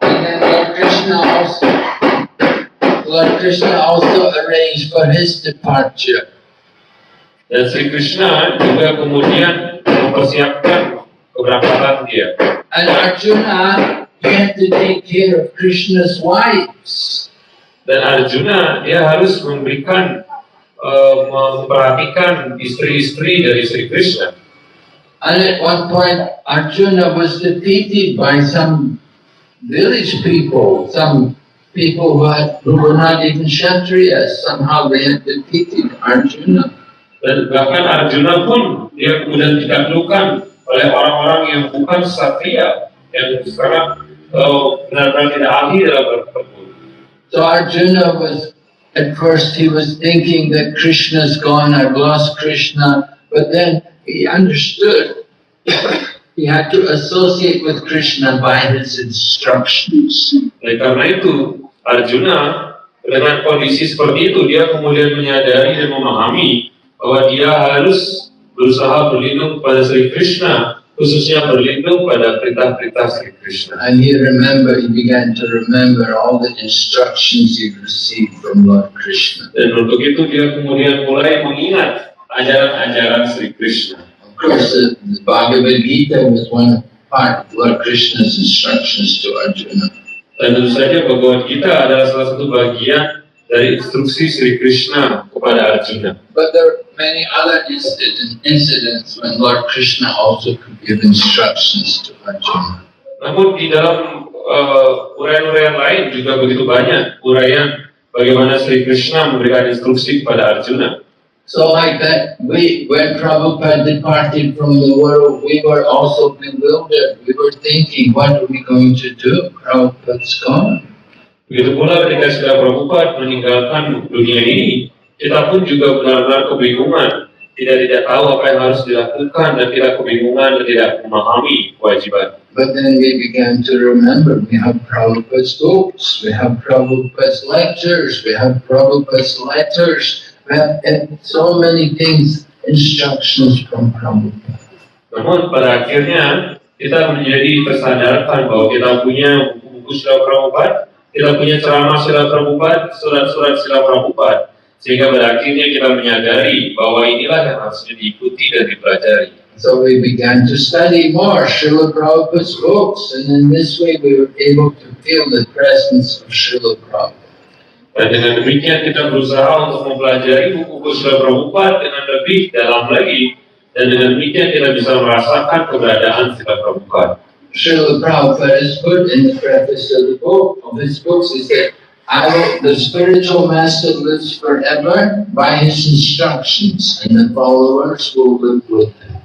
[SPEAKER 1] And then Lord Krishna also arranged for his departure.
[SPEAKER 2] Dan Sri Krishna juga kemudian mempersiapkan keberangkatan dia.
[SPEAKER 1] And Arjuna, he had to take care of Krishna's wives.
[SPEAKER 2] Dan Arjuna dia harus memberikan memperhatikan istri-istri dari Sri Krishna.
[SPEAKER 1] And at one point, Arjuna was defeated by some village people, some people who were not even Kshatriyas. Somehow they had defeated Arjuna.
[SPEAKER 2] Dan bahkan Arjuna pun dia kemudian ditaklukkan oleh orang-orang yang bukan Ksatria, yang sekarang benar-benar tidak ahli dalam bertempur.
[SPEAKER 1] So Arjuna was, at first he was thinking that Krishna's gone, I've lost Krishna, but then he understood he had to associate with Krishna by his instructions.
[SPEAKER 2] Oleh karena itu, Arjuna dengan kondisi seperti itu, dia kemudian menyadari dan memahami bahwa dia harus berusaha berlindung pada Sri Krishna, khususnya berlindung pada perintah-perintah Sri Krishna.
[SPEAKER 1] And he began to remember all the instructions he received from Lord Krishna.
[SPEAKER 2] Dan untuk itu dia kemudian mulai mengingat ajaran-ajaran Sri Krishna.
[SPEAKER 1] Of course, the Bhagavad Gita was one part of Lord Krishna's instructions to Arjuna.
[SPEAKER 2] Dan tentu saja Bhagavad Gita adalah salah satu bagian dari instruksi Sri Krishna kepada Arjuna.
[SPEAKER 1] But there are many other incidents when Lord Krishna also could give instructions to Arjuna.
[SPEAKER 2] Namun di dalam uraian-uraian lain juga begitu banyak uraian bagaimana Sri Krishna memberikan instruksi kepada Arjuna.
[SPEAKER 1] So like that, when Prabhupada departed from the world, we were also bewildered. We were thinking, what are we going to do? Prabhupada's gone.
[SPEAKER 2] Begitu pula ketika Srila Prabhupada meninggalkan dunia ini, kita pun juga benar-benar kebingungan, tidak tahu apa yang harus dilakukan, dan kita kebingungan dan tidak memahami kewajiban.
[SPEAKER 1] But then we began to remember, we have Prabhupada's books, we have Prabhupada's lectures, we have Prabhupada's letters, we have so many things, instructions from Prabhupada.
[SPEAKER 2] Namun pada akhirnya kita menjadi tersadarkan bahwa kita punya buku-buku Srila Prabhupada, kita punya ceramah Srila Prabhupada, surat-surat Srila Prabhupada, sehingga pada akhirnya kita menyadari bahwa inilah yang harusnya diikuti dan dipelajari.
[SPEAKER 1] So we began to study more Srila Prabhupada's books, and in this way we were able to feel the presence of Srila Prabhupada.
[SPEAKER 2] Dan dengan demikian kita berusaha untuk mempelajari buku-buku Srila Prabhupada dengan lebih dalam lagi, dan dengan demikian kita bisa merasakan keberadaan Srila Prabhupada.
[SPEAKER 1] Srila Prabhupada has put in the preface of his books, he said, the spiritual master lives forever by his instructions, and the followers will live with him.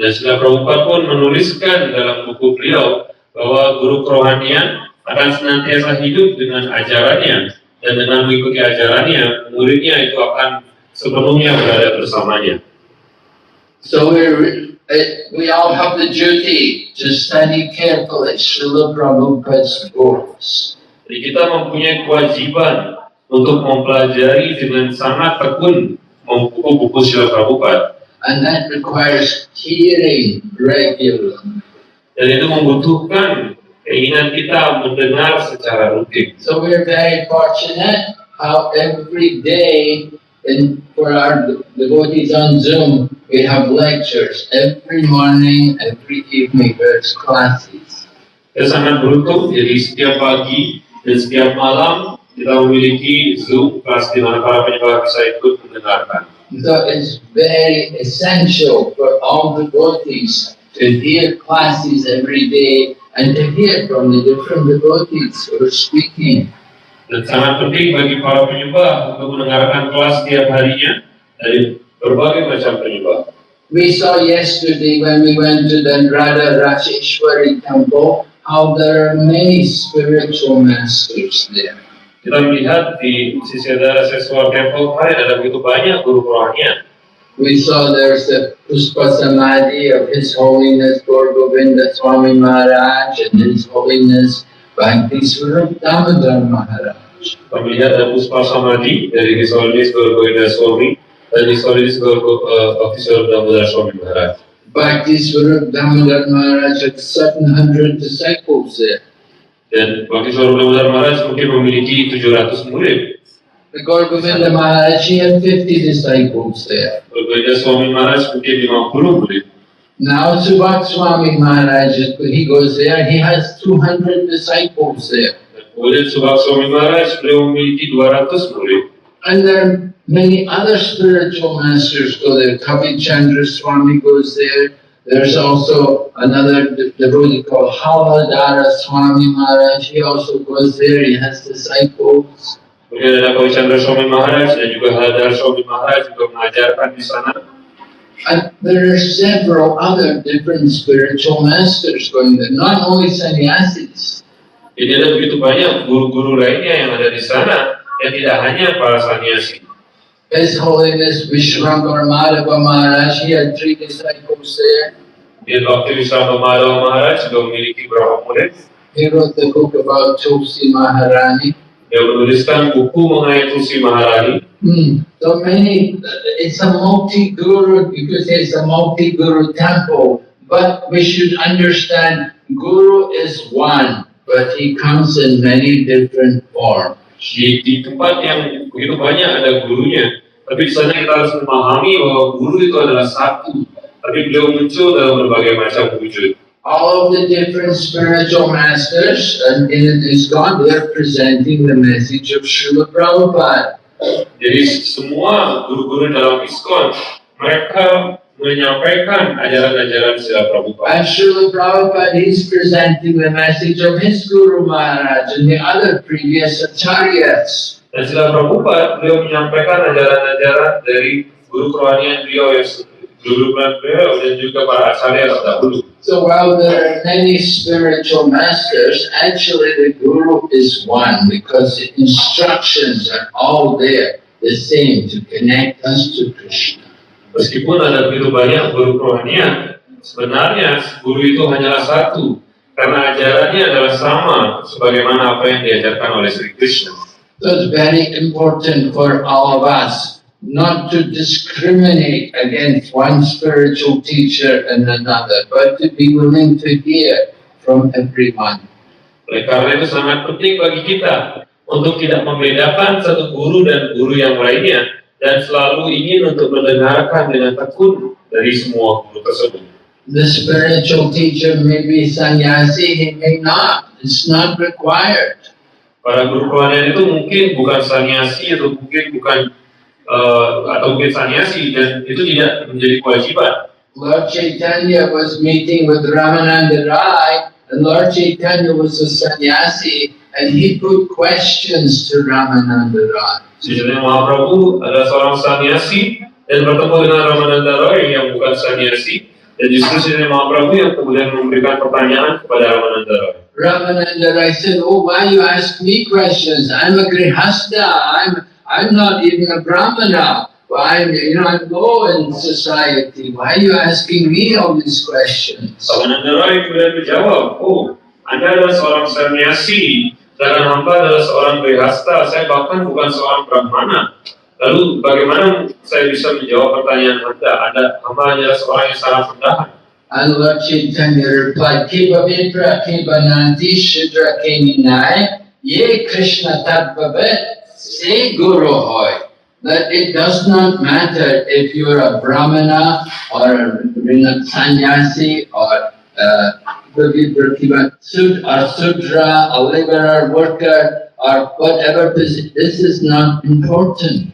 [SPEAKER 2] Dan Srila Prabhupada pun menuliskan dalam buku beliau bahwa guru kerohanian akan senantiasa hidup dengan ajarannya, dan dengan mengikuti ajarannya, muridnya itu akan sepenuhnya berada bersamanya.
[SPEAKER 1] So we all have the duty to study carefully Srila Prabhupada's books.
[SPEAKER 2] Jadi kita mempunyai kewajiban untuk mempelajari dengan sangat tekun buku-buku Srila Prabhupada.
[SPEAKER 1] and that requires hearing regularly.
[SPEAKER 2] Dan itu membutuhkan keinginan kita mendengar secara rutin.
[SPEAKER 1] So we're very fortunate how every day for our devotees on Zoom, we have lectures every morning, every evening, there's classes.
[SPEAKER 2] Kita sangat beruntung, jadi setiap pagi dan setiap malam kita memiliki Zoom kelas di mana para penyembah bisa ikut mendengarkan.
[SPEAKER 1] So it's very essential for all devotees to hear classes every day and to hear from the different devotees who are speaking.
[SPEAKER 2] Dan sangat penting bagi para penyembah untuk mendengarkan kelas setiap harinya dari berbagai macam penyembah.
[SPEAKER 1] We saw yesterday when we went to the Radha Rajeshwari temple how there are many spiritual masters there.
[SPEAKER 2] Kita melihat di sisi Rajeshwari Temple kemarin ada begitu banyak guru rohanian.
[SPEAKER 1] We saw there's the Puspa Samadhi of His Holiness Gaur Govinda Swami Maharaj and His Holiness Bhakti Swarup Damodar Maharaj.
[SPEAKER 2] Kita melihat ada Puspa Samadhi dari His Holiness Gaur Govinda Swami dan His Holiness Bhakti Swarup Damodar Swami Maharaj.
[SPEAKER 1] Bhakti Swarup Damodar Maharaj had 700 disciples there.
[SPEAKER 2] Dan Bhakti Swarup Damodar Maharaj mungkin memiliki 700 murid.
[SPEAKER 1] The Gaur Govinda Maharaj, he had 50 disciples there.
[SPEAKER 2] Govinda Swami Maharaj mungkin 50 murid.
[SPEAKER 1] Now Subhak Swami Maharaj, he goes there, he has 200 disciples there.
[SPEAKER 2] Kemudian Subhak Swami Maharaj beliau memiliki 200 murid.
[SPEAKER 1] And there are many other spiritual masters go there. Kavi Chandra Swami goes there. There's also another devotee called Haladara Swami Maharaj. He also goes there, he has disciples.
[SPEAKER 2] Kemudian ada Kavi Chandra Swami Maharaj dan juga Haladara Swami Maharaj juga mengajarkan di sana.
[SPEAKER 1] And there are several other different spiritual masters going there, not only sannyasis.
[SPEAKER 2] Jadi ada begitu banyak guru-guru lainnya yang ada di sana, yang tidak hanya para sannyasi.
[SPEAKER 1] His Holiness Vishwankar Madhava Maharaj, he had 3 disciples there.
[SPEAKER 2] Di Bhakti Vishwankar Madhava Maharaj juga memiliki beberapa murid.
[SPEAKER 1] He wrote the book about Tulsi Maharani.
[SPEAKER 2] Dia menuliskan buku mengenai Tulsi Maharani.
[SPEAKER 1] So many, it's a multi-guru, because it's a multi-guru temple, but we should understand Guru is one, but he comes in many different forms.
[SPEAKER 2] Di tempat yang begitu banyak ada gurunya, tapi di sana kita harus memahami bahwa guru itu adalah satu, tapi beliau muncul dalam berbagai macam wujud.
[SPEAKER 1] All of the different spiritual masters in ISKCON, they're presenting the message of Srila Prabhupada.
[SPEAKER 2] Jadi semua guru-guru dalam ISKCON, mereka menyampaikan ajaran-ajaran Srila Prabhupada.
[SPEAKER 1] And Srila Prabhupada, he's presenting the message of his Guru Maharaj and the other previous acharyas.
[SPEAKER 2] Dan Srila Prabhupada, beliau menyampaikan ajaran-ajaran dari guru kerohanian beliau yang beliau dan juga para acharya terdahulu.
[SPEAKER 1] So while there are many spiritual masters, actually the Guru is one because the instructions are all there, the same, to connect us to Krishna.
[SPEAKER 2] Meskipun ada begitu banyak guru kerohanian, sebenarnya guru itu hanyalah satu, karena ajarannya adalah sama sebagaimana apa yang diajarkan oleh Sri Krishna.
[SPEAKER 1] So it's very important for all of us not to discriminate against one spiritual teacher and another, but to be willing to hear from everyone.
[SPEAKER 2] Oleh karena itu sangat penting bagi kita untuk tidak membedakan satu guru dan guru yang lainnya, dan selalu ingin untuk mendengarkan dengan tekun dari semua guru tersebut.
[SPEAKER 1] The spiritual teacher may be sannyasi, he may not. It's not required.
[SPEAKER 2] Para guru kerohanian itu mungkin bukan sannyasi atau mungkin sannyasi, dan itu tidak menjadi kewajiban.
[SPEAKER 1] Lord Chaitanya was meeting with Ramananda Rai, and Lord Chaitanya was a sannyasi, and he put questions to Ramananda Rai.
[SPEAKER 2] Chaitanya Mahaprabhu adalah seorang sannyasi dan bertemu dengan Ramananda Rai yang bukan sannyasi, dan justru Chaitanya Mahaprabhu yang kemudian memberikan pertanyaan kepada Ramananda Rai.
[SPEAKER 1] Ramananda Rai said, "Oh, why you ask me questions? I'm a grihastha. I'm not even a brahmana. Well, I'm low in society. Why are you asking me all these questions?"
[SPEAKER 2] Ramananda Rai kemudian menjawab, "Oh, Anda adalah seorang sannyasi, sedangkan hamba adalah seorang grihastha. Saya bahkan bukan seorang brahmana. Lalu bagaimana saya bisa menjawab pertanyaan Anda? Hamba hanyalah seorang yang sangat rendahan.
[SPEAKER 1] And Lord Chaitanya replied, Kiva Vipra, Kiva Nanti, Shudra Keninai, Ye Krishna Tattvavet, say Guru Hoy. That it does not matter if you're a Brahmana or a sannyasi or Sudra, a laborer, worker, or whatever. This is not important.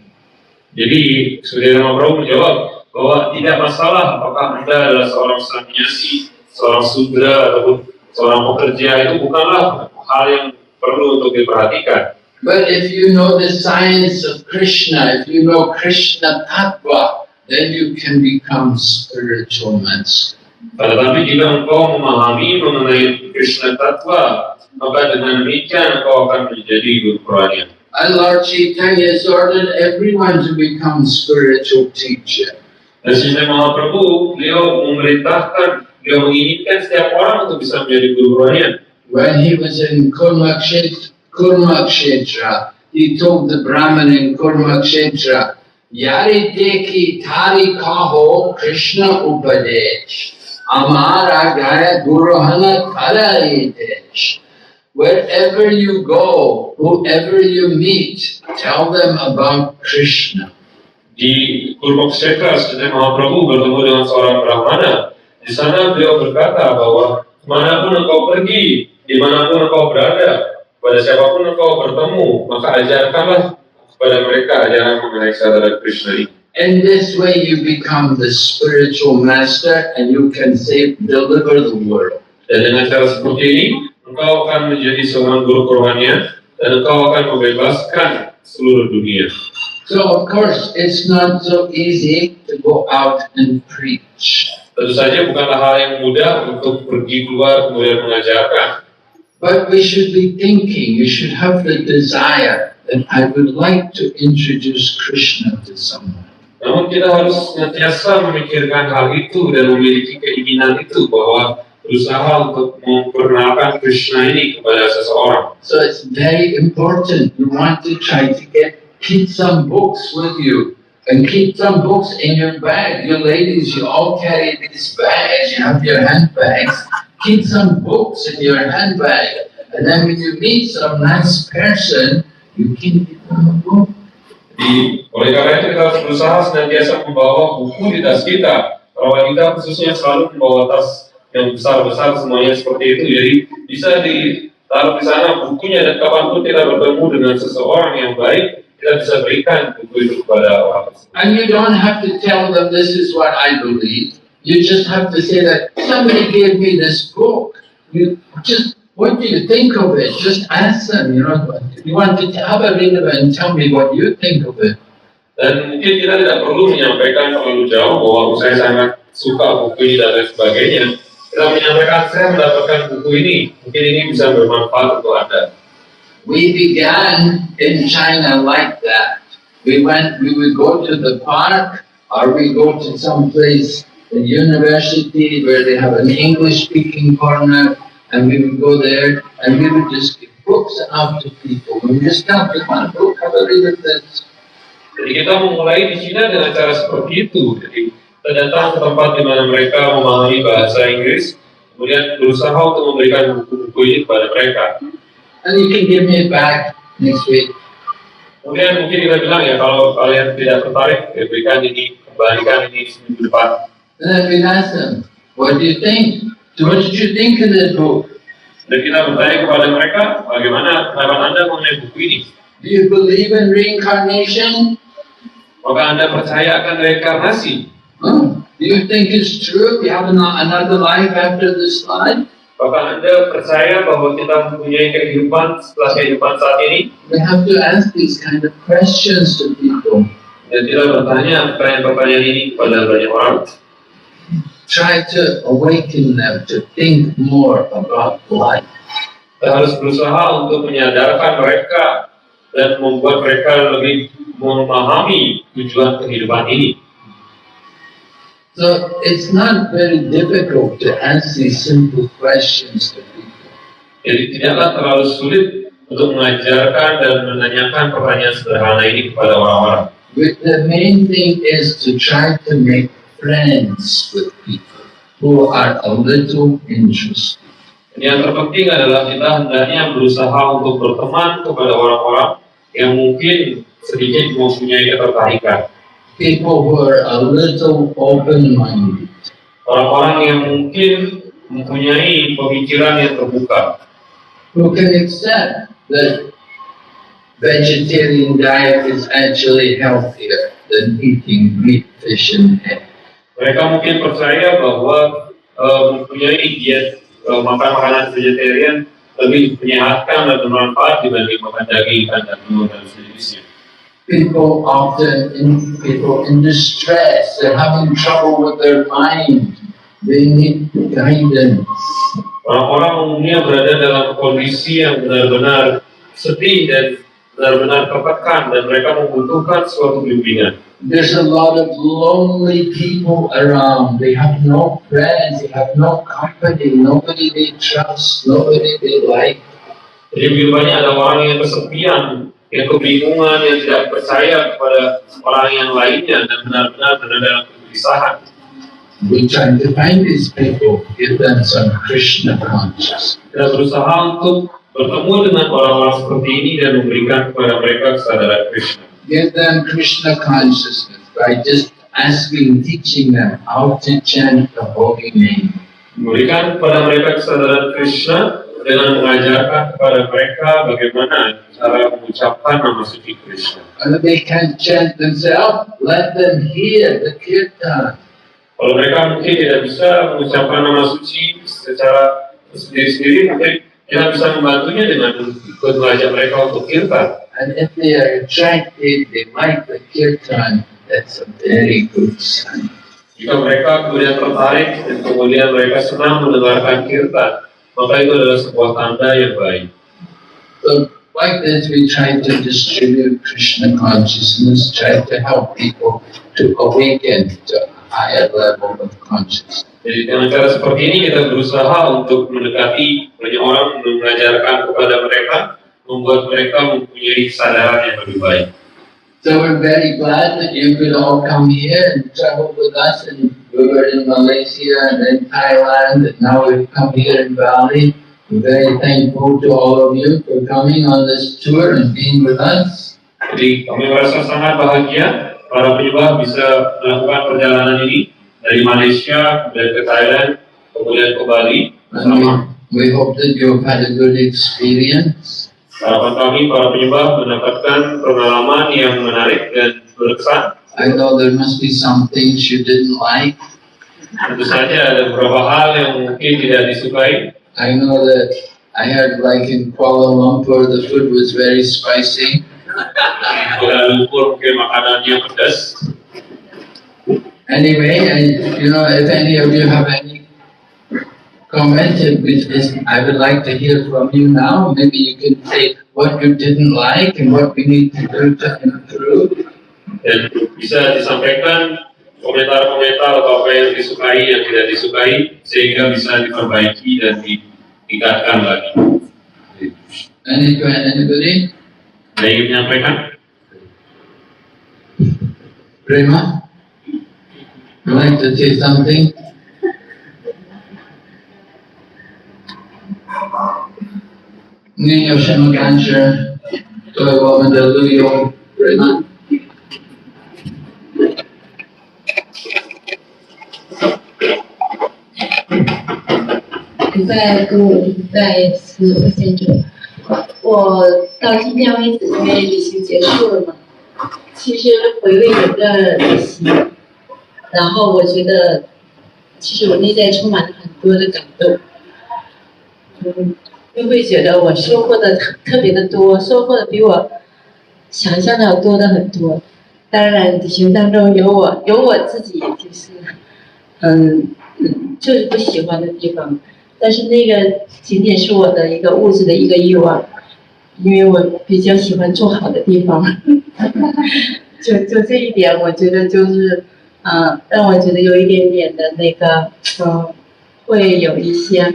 [SPEAKER 2] Jadi, Surya Mahaprabhu menjawab bahwa tidak masalah apakah Anda adalah seorang sannyasi, seorang sudra, ataupun seorang pekerja, itu bukanlah hal yang perlu untuk diperhatikan.
[SPEAKER 1] But if you know the science of Krishna, if you know Krishna Tattva, then you can become spiritual master.
[SPEAKER 2] Tetapi jika engkau memahami mengenai Krishna Tattva, maka dengan demikian engkau akan menjadi guru rohani.
[SPEAKER 1] And Lord Chaitanya has ordered everyone to become spiritual teacher.
[SPEAKER 2] Dan Sri Mahaprabhu, beliau memerintahkan, beliau menginginkan setiap orang untuk bisa menjadi guru rohani.
[SPEAKER 1] When he was in Kurmakshetra, he told the Brahmin in Kurmakshetra, Yari deki tari kaho Krishna upadesh, amara gaya guruhana karaitesh. Wherever you go, whoever you meet, tell them about Krishna.
[SPEAKER 2] Di Kurmakshetra, Sri Mahaprabhu bertemu dengan seorang Brahmana. Di sana beliau berkata bahwa kemanapun engkau pergi, dimanapun engkau berada, pada siapapun engkau bertemu, maka ajarkanlah kepada mereka ajaran mengenai sadara Krishna ini.
[SPEAKER 1] In this way you become the spiritual master and you can deliver the world.
[SPEAKER 2] Dan dengan cara seperti ini, engkau akan menjadi seorang guru kerohanian dan engkau akan membebaskan seluruh dunia.
[SPEAKER 1] So of course it's not so easy to go out and preach.
[SPEAKER 2] Tentu saja bukanlah hal yang mudah untuk pergi keluar kemudian mengajarkan.
[SPEAKER 1] But we should be thinking, you should have the desire that I would like to introduce Krishna to someone.
[SPEAKER 2] Namun kita harus senantiasa memikirkan hal itu dan memiliki keinginan itu bahwa berusaha untuk memperkenalkan Krishna ini kepada seseorang.
[SPEAKER 1] So it's very important. You want to try to keep some books with you and keep some books in your bag. You ladies, you all carry these bags. You have your handbags. Keep some books in your handbag, and then when you meet some nice person, you can give them a book.
[SPEAKER 2] Oleh karena itu kita harus berusaha senantiasa membawa buku di tas kita. Para wanita khususnya selalu membawa tas yang besar-besar semuanya seperti itu. Jadi bisa ditaruh di sana bukunya dan kapanpun kita bertemu dengan seseorang yang baik, kita bisa berikan buku itu kepada orang tersebut.
[SPEAKER 1] And you don't have to tell them this is what I believe. You just have to say that somebody gave me this book. What do you think of it? Just ask them, you want to have a read of it and tell me what you think of it.
[SPEAKER 2] Dan mungkin kita tidak perlu menyampaikan terlalu jauh bahwa saya sangat suka buku ini dan lain sebagainya. Kita menyampaikan saya mendapatkan buku ini, mungkin ini bisa bermanfaat untuk Anda.
[SPEAKER 1] We began in China like that. We would go to the park or we go to some place, a university where they have an English-speaking corner, and we would go there and we would just give books out to people. We just tell them, one book, have a read of this.
[SPEAKER 2] Jadi kita memulai di China dengan cara seperti itu. Jadi kita datang ke tempat di mana mereka memahami bahasa Inggris, kemudian berusaha untuk memberikan buku-buku ini kepada mereka.
[SPEAKER 1] And you can give me it back next week.
[SPEAKER 2] Kemudian mungkin kita bilang ya, kalau kalian tidak tertarik, ya berikan ini, kembalikan ini seminggu depan.
[SPEAKER 1] And then we ask them, what do you think? What did you think of this book?
[SPEAKER 2] Dan kita bertanya kepada mereka, bagaimana pendapat Anda mengenai buku ini?
[SPEAKER 1] Do you believe in reincarnation?
[SPEAKER 2] Maka Anda percaya akan reinkarnasi?
[SPEAKER 1] Do you think it's true? We have another life after this life?
[SPEAKER 2] Apakah Anda percaya bahwa kita mempunyai kehidupan setelah kehidupan saat ini?
[SPEAKER 1] We have to ask these kind of questions to people.
[SPEAKER 2] Dan kita bertanya pertanyaan-pertanyaan ini kepada banyak orang.
[SPEAKER 1] Try to awaken them to think more about life.
[SPEAKER 2] Kita harus berusaha untuk menyadarkan mereka dan membuat mereka lebih memahami tujuan kehidupan ini.
[SPEAKER 1] So it's not very difficult to ask these simple questions to people.
[SPEAKER 2] Jadi tidaklah terlalu sulit untuk mengajarkan dan menanyakan pertanyaan sederhana ini kepada orang-orang.
[SPEAKER 1] The main thing is to try to make friends with people who are a little interested.
[SPEAKER 2] Yang terpenting adalah kita hendaknya berusaha untuk berteman kepada orang-orang yang mungkin sedikit mempunyai ketertarikan.
[SPEAKER 1] People who are a little open-minded.
[SPEAKER 2] Orang-orang yang mungkin mempunyai pemikiran yang terbuka.
[SPEAKER 1] Who can accept that vegetarian diet is actually healthier than eating meat, fish, and egg.
[SPEAKER 2] Mereka mungkin percaya bahwa mempunyai diet makan makanan vegetarian lebih menyehatkan dan bermanfaat dibanding makan daging, ikan, dan telur dan sejenisnya.
[SPEAKER 1] People in distress, they're having trouble with their mind. They need guidance.
[SPEAKER 2] Orang-orang umumnya berada dalam kondisi yang benar-benar sedih dan benar-benar tertekan dan mereka membutuhkan suatu bimbingan.
[SPEAKER 1] There's a lot of lonely people around. They have no friends, they have no company, nobody they trust, nobody they like.
[SPEAKER 2] Jadi begitu banyak ada orang yang kesepian, yang kebingungan, yang tidak percaya kepada orang yang lainnya dan benar-benar berada dalam kegelisahan.
[SPEAKER 1] We try to find these people, give them some Krishna consciousness.
[SPEAKER 2] Kita berusaha untuk bertemu dengan orang-orang seperti ini dan memberikan kepada mereka kesadaran Krishna.
[SPEAKER 1] Give them Krishna consciousness by just teaching them how to chant the holy name.
[SPEAKER 2] Memberikan kepada mereka kesadaran Krishna dengan mengajarkan kepada mereka bagaimana cara mengucapkan nama suci Krishna.
[SPEAKER 1] And if they can't chant themselves, let them hear the kirtan.
[SPEAKER 2] Kalau mereka mungkin tidak bisa mengucapkan nama suci secara sendiri-sendiri, mungkin kita bisa membantunya dengan ikut mengajak mereka untuk kirtan.
[SPEAKER 1] And if they are attracted, they like the kirtan, that's a very good sign.
[SPEAKER 2] Jika mereka kemudian tertarik dan kemudian mereka senang mendengarkan kirtan, maka itu adalah sebuah tanda yang baik.
[SPEAKER 1] So like this, we try to distribute Krishna consciousness, try to help people to awaken to a higher level of consciousness.
[SPEAKER 2] Jadi dengan cara seperti ini kita berusaha untuk mendekati banyak orang, mengajarkan kepada mereka, membuat mereka mempunyai kesadaran yang lebih baik.
[SPEAKER 1] So we're very glad that you could all come here and travel with us. And we were in Malaysia and in Thailand, and now we've come here in Bali. We're very thankful to all of you for coming on this tour and being with us.
[SPEAKER 2] Jadi kami merasa sangat bahagia para penyembah bisa melakukan perjalanan ini dari Malaysia, kemudian ke Thailand, kemudian ke Bali bersama.
[SPEAKER 1] We hope that you've had a good experience.
[SPEAKER 2] Harapan kami para penyembah mendapatkan pengalaman yang menarik dan berkesan.
[SPEAKER 1] I know there must be some things you didn't like.
[SPEAKER 2] Tentu saja ada beberapa hal yang mungkin tidak disukai.
[SPEAKER 1] I know that I heard like in Kuala Lumpur the food was very spicy.
[SPEAKER 2] Di Kuala Lumpur mungkin makanannya pedas.
[SPEAKER 1] Anyway, if any of you have any comment, I would like to hear from you now. Maybe you can say what you didn't like and what we need to do to improve.
[SPEAKER 2] Dan bisa disampaikan komentar-komentar atau apa yang disukai, yang tidak disukai, sehingga bisa diperbaiki dan ditingkatkan lagi.
[SPEAKER 1] Anybody?
[SPEAKER 2] Ada yang ingin menyampaikan?
[SPEAKER 1] Prema? Would like to say something? Ni Ocean Cancer, Toiwa Mandaluyo, Prema?
[SPEAKER 4] 各位在此的先者，我到今天为止，因为旅行结束了嘛，其实回味整个旅行，然后我觉得，其实我内在充满了很多的感动，就会觉得我收获的特别的多，收获的比我想象的要多的很多。当然，旅行当中有我自己就是就是不喜欢的地方。但是那个仅仅是我的一个物质的一个欲望，因为我比较喜欢住好的地方，就这一点，我觉得就是让我觉得有一点点的那个会有一些，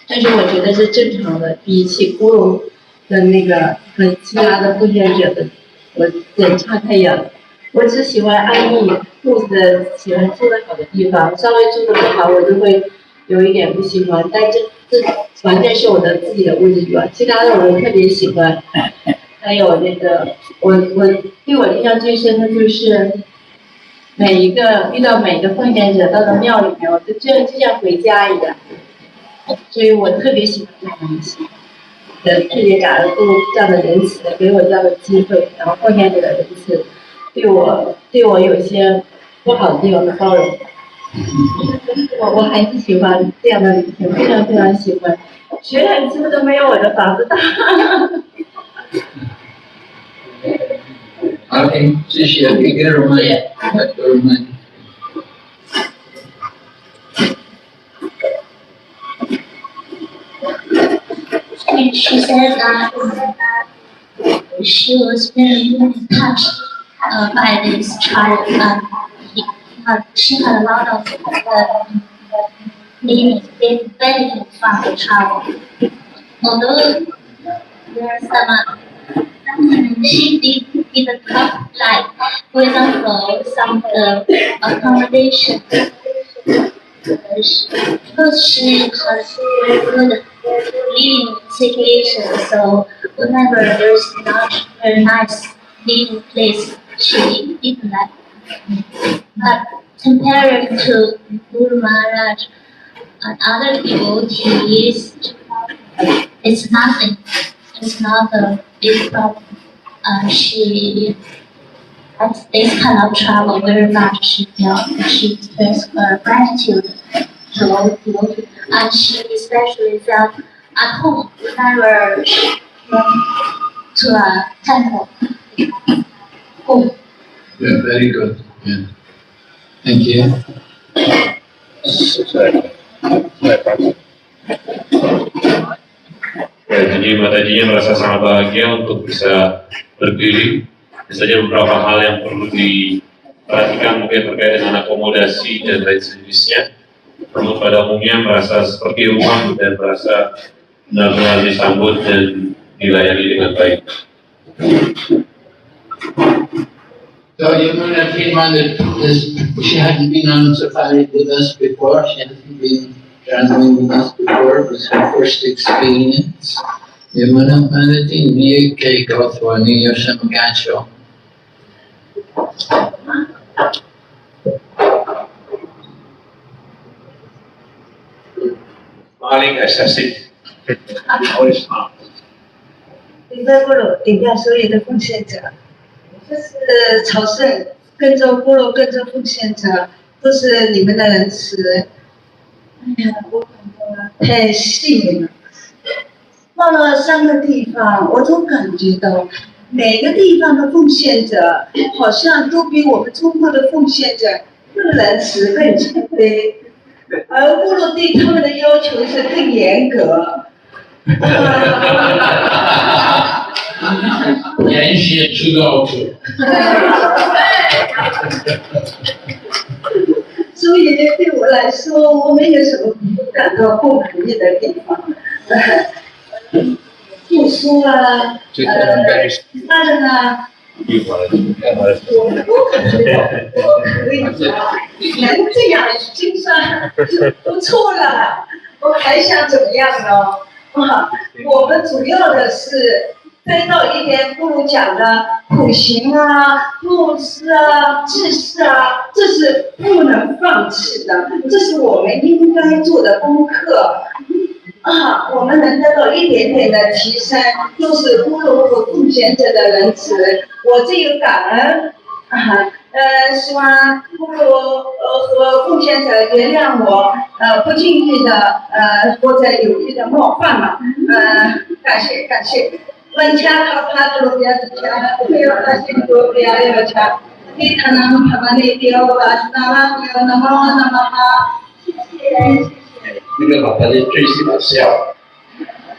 [SPEAKER 4] 但是我觉得是正常的，比起咕噜的那个和其他的奉献者的，我人差太远了。我只喜欢安逸，住的喜欢住的好的地方，稍微住的不好，我就会有一点不喜欢。但这完全是我的自己的物质以外，其他的我特别喜欢。还有那个，我对我印象最深的就是遇到每一个奉献者到了庙里面，我就像回家一样。所以我特别喜欢这样的东西。特别感恩这样的仁慈，给我这样的机会，然后奉献者的仁慈，对我有一些不好的地方的包容。我还是喜欢这样的旅行，非常非常喜欢。学两次都没有我的房子大。
[SPEAKER 1] OK， 谢谢一个人们，She
[SPEAKER 5] said that she was very touched by this child. She had a lot of benefit from the travel. Although there are some, she didn't have, like, for example, some accommodation. Because she has very good living situation, so whenever there's not very nice living place, she didn't like. But compared to Guru Maharaj and other devotees, it's nothing. It's not a big problem. She likes this kind of travel very much. She feels gratitude to devotee, and she especially felt at home whenever she went to a temple. Home.
[SPEAKER 1] Yeah, very good. Yeah. Thank you.
[SPEAKER 2] Ya, jadi Matajinya merasa sangat bahagia untuk bisa berkeliling. Misalnya beberapa hal yang perlu diperhatikan mungkin terkait dengan akomodasi dan lain sejenisnya. Namun pada umumnya merasa seperti rumah dan merasa benar-benar disambut dan dilayani dengan baik.
[SPEAKER 1] So Yamuna came on she hadn't been on safari with us before, she hadn't been traveling with us before, it was her first experience. Yamuna Manaji Niye Ke Gothwani Yosham Gacho.
[SPEAKER 2] Paling asasik.
[SPEAKER 3] Always not.
[SPEAKER 6] 顶在部落，顶在所有的奉献者，就是朝圣，跟着部落，跟着奉献者，都是你们的仁慈。哎呀，我感到太幸运了。到了3个地方，我都感觉到每个地方的奉献者好像都比我们中国的奉献者更仁慈、更谦卑，而部落对他们的要求是更严格。
[SPEAKER 1] 严谨出高处。
[SPEAKER 6] 所以对我来说，我没有什么感到不满意的地方。付出啊，他人啊，我们都感觉到都可以，能这样已经算不错了。我还想怎么样呢？我们主要的是再到一点不如讲的苦行啊、布施啊、治世啊，这是不能放弃的，这是我们应该做的功课。我们能得到一点点的提升，都是部落和奉献者的仁慈，我这有感恩。希望部落和奉献者原谅我不经意的或者有意的冒犯了。感谢感谢。文恰卡帕多罗比亚之恰，没有那些多比亚有恰，你他那么他们那边我把那么有那么哈，谢谢。
[SPEAKER 7] 那个老太太最喜欢笑，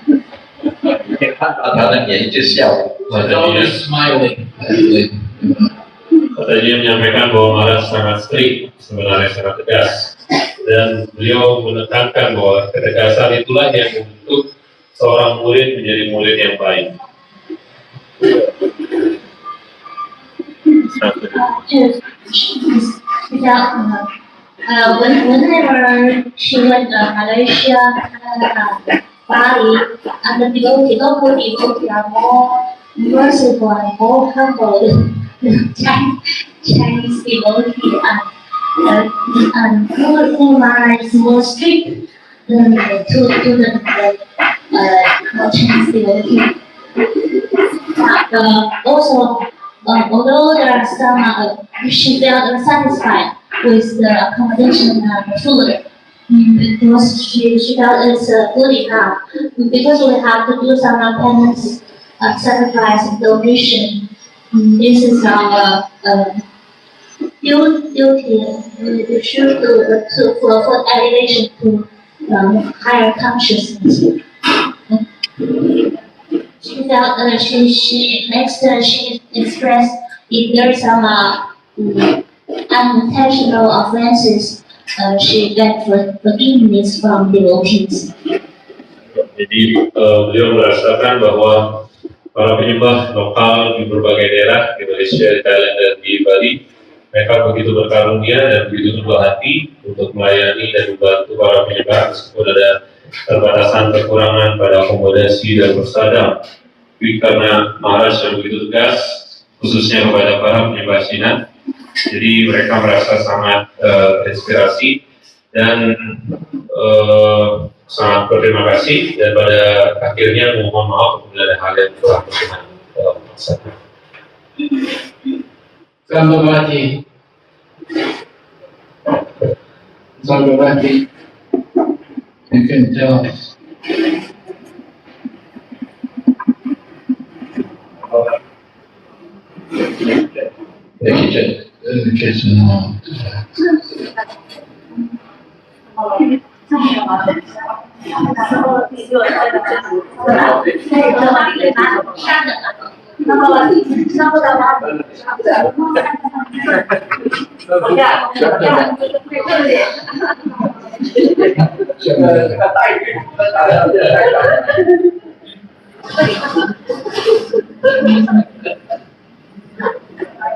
[SPEAKER 7] 你看到她的脸就笑。
[SPEAKER 1] Always smiling. Actually.
[SPEAKER 2] Matajinya menyampaikan bahwa Maharaj sangat strict, sebenarnya sangat tegas, dan beliau menekankan bahwa ketegasan itulah yang membentuk seorang murid menjadi murid yang baik.
[SPEAKER 5] Whenever she went to Malaysia, Bali, and the local people are more merciful and more humble than Chinese devotee, and Kumar is more strict than the Chinese devotee. Also, although there are some, she felt unsatisfied with the accommodation and the food. Because she felt it's good enough. Because we have to do some penance, sacrifice, and donation. This is our duty. We should do for elevation to higher consciousness. She felt she expressed if there is some unintentional offenses, she begged for forgiveness from devotees.
[SPEAKER 2] Jadi beliau merasakan bahwa para penyembah lokal di berbagai daerah di Malaysia, di Thailand, dan di Bali, mereka begitu berkarunia dan begitu berbuah hati untuk melayani dan membantu para penyembah meskipun ada keterbatasan kekurangan pada akomodasi dan bersadang. Tapi karena Maharaj yang begitu tegas, khususnya kepada para penyembah Cina, jadi mereka merasa sangat terinspirasi dan sangat berterima kasih, dan pada akhirnya mohon maaf apabila ada hal yang telah berkenan dalam maksudnya.
[SPEAKER 1] Sambhavati, you can tell us. The kitchen.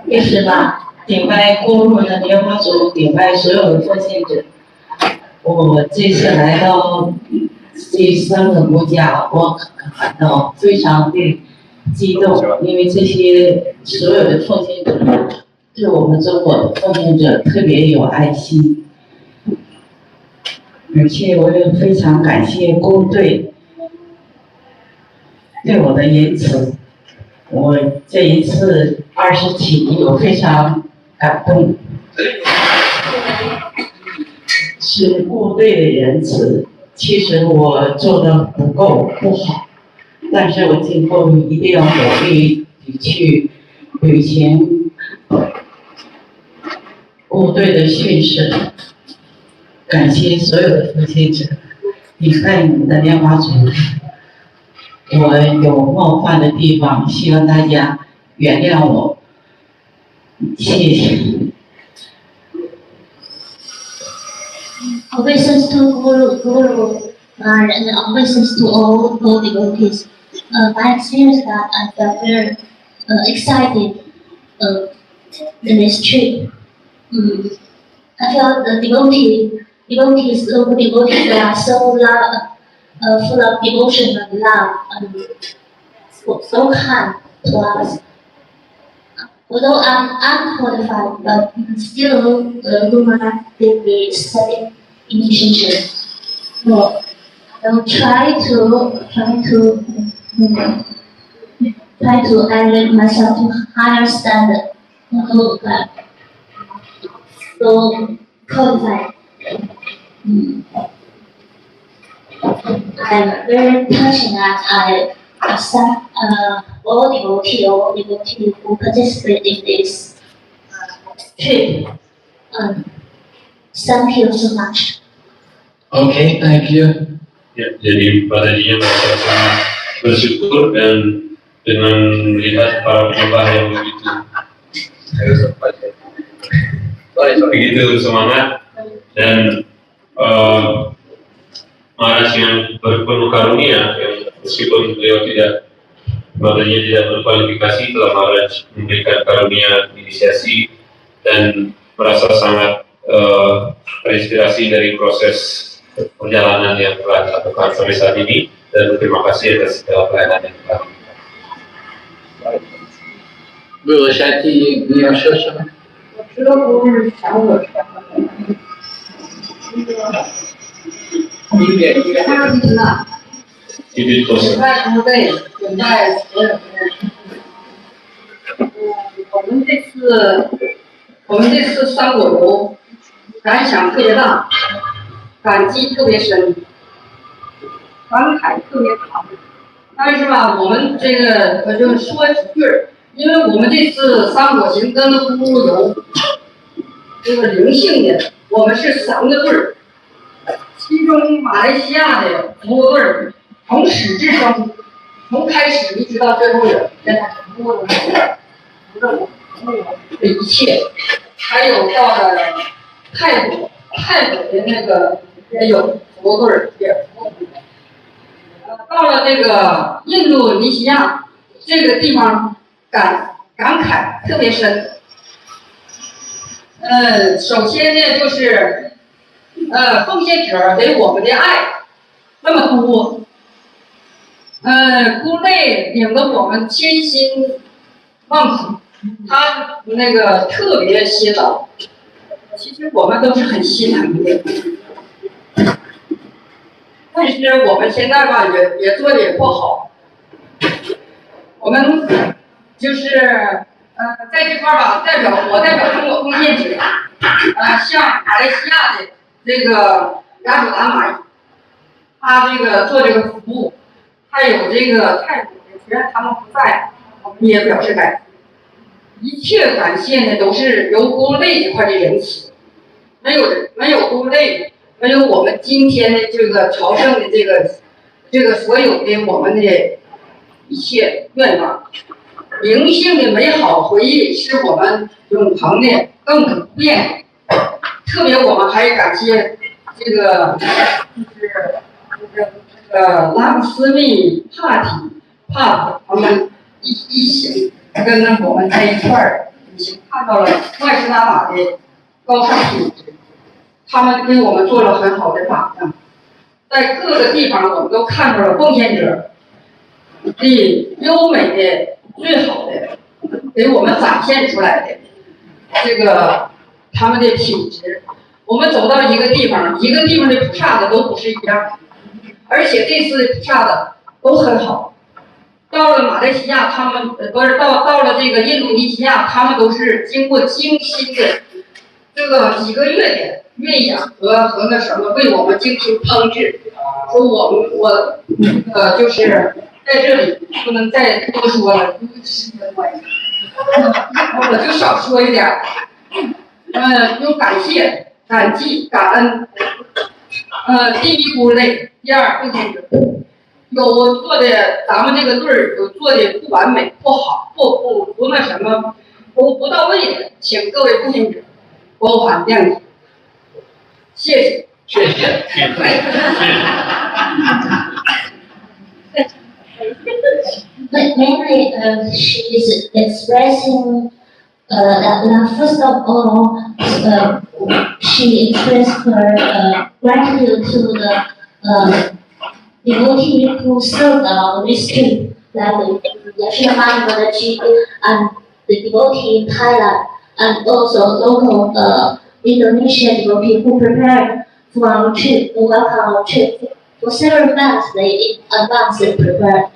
[SPEAKER 4] 第十吧，顶拜过路的莲花组，顶拜所有的奉献者。我这次来到这三个国家，我感到非常的激动，因为这些所有的奉献者对我们中国的奉献者特别有爱心，而且我也非常感谢工队对我的仁慈。我这一次20起义，我非常感动，是部队的仁慈。其实我做的不够不好，但是我今后一定要努力去履行部队的训示。感谢所有的奉献者，顶拜你们的莲花组。我有冒犯的地方，希望大家原谅我，谢谢。
[SPEAKER 5] Obeisance to Guru and obeisance to all devotees. I experienced that I felt very excited in this trip. I felt the local devotees, they are so full of devotion and love, and so kind to us. Although I'm unqualified, but still Guru did the study initiation. So I'll try to elevate myself to higher standard. So qualified. I'm very touched that I accept all devotees who participate in this trip. Thank you so much.
[SPEAKER 1] Okay, thank you.
[SPEAKER 2] Ya, jadi Pak Hajinya merasa sangat bersyukur dan dengan melihat para penyembah yang begitu semangat dan Maharaj yang berpenuh karunia, yang meskipun beliau tidak Maknanya tidak berkualifikasi telah Maharaj memberikan karunia inisiasi dan merasa sangat terinspirasi dari proses perjalanan yang telah dilakukan sampai saat ini dan berterima kasih atas segala pelayanan yang telah diberikan.
[SPEAKER 1] 为我下题你要说什么？
[SPEAKER 6] 我知道不是想我是他说你呢？
[SPEAKER 2] Jadi terus
[SPEAKER 6] 在部队，等待所有的人。我们这次三果游感想特别大，感激特别深，感慨特别长。但是吧，我们这个我就说几句儿，因为我们这次三果行跟乌游这个灵性的，我们是3个队儿，其中马来西亚的服务队儿。从始至终，从开始一直到最后的，跟他全部都是这一切，还有到了泰国的那个也有服务队也服务，到了这个印度尼西亚这个地方感慨特别深。首先呢就是奉献者对我们的爱那么多。姑内领得我们千辛万苦，他那个特别辛劳，其实我们都是很心疼的，但是我们现在吧也做的也不好，我们就是在这块吧我代表中国奉献者，向马来西亚的这个雅祖达玛伊，他这个做这个服务。还有这个泰国的，虽然他们不在，我们也表示感激。一切感谢呢，都是由宫内这块的人起，没有宫内，没有我们今天的这个朝圣的这个所有的我们的一切愿望，灵性的美好回忆是我们永恒的、亘古不变。特别我们还感谢这个拉姆斯密帕他们一起跟我们在一块儿旅行，看到了外斯达玛的高尚品质，他们给我们做了很好的榜样。在各个地方，我们都看到了奉献者的优美的、最好的，给我们展现出来的这个他们的品质。我们走到一个地方的菩萨的都不是一样的。而且这次的菩萨的都很好，到了马来西亚，他们不是到了这个印度尼西亚，他们都是经过精心的这个几个月的酝养和那什么，为我们精心烹制。说我就是在这里不能再多说了，因为时间关系，我就少说一点。有感谢、感激、感恩。第一姑类，第二奉献者，有做的咱们这个队儿有做的不完美、不好、不那什么、不到位的，请各位奉献者包涵谅解。谢谢。
[SPEAKER 1] 谢谢。
[SPEAKER 5] Mainly, she is expressing that first of all, she expressed her gratitude to the devotee who served on this trip, like Yashinamani Mataji and the devotee in Thailand, and also local Indonesian devotee who prepared for our trip, to welcome our trip. For several months, they prepared.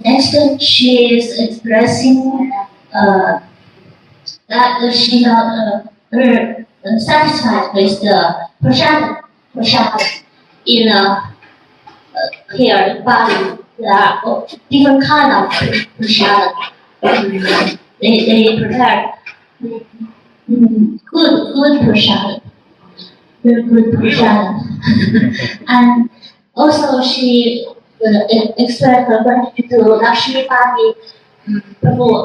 [SPEAKER 5] Next, she is expressing that she not satisfied with the prasad in here in Bali. There are different kind of prasad. They prepare good prasad, very good prasad. And also she expressed her gratitude to Lakshmi Pati Prabhu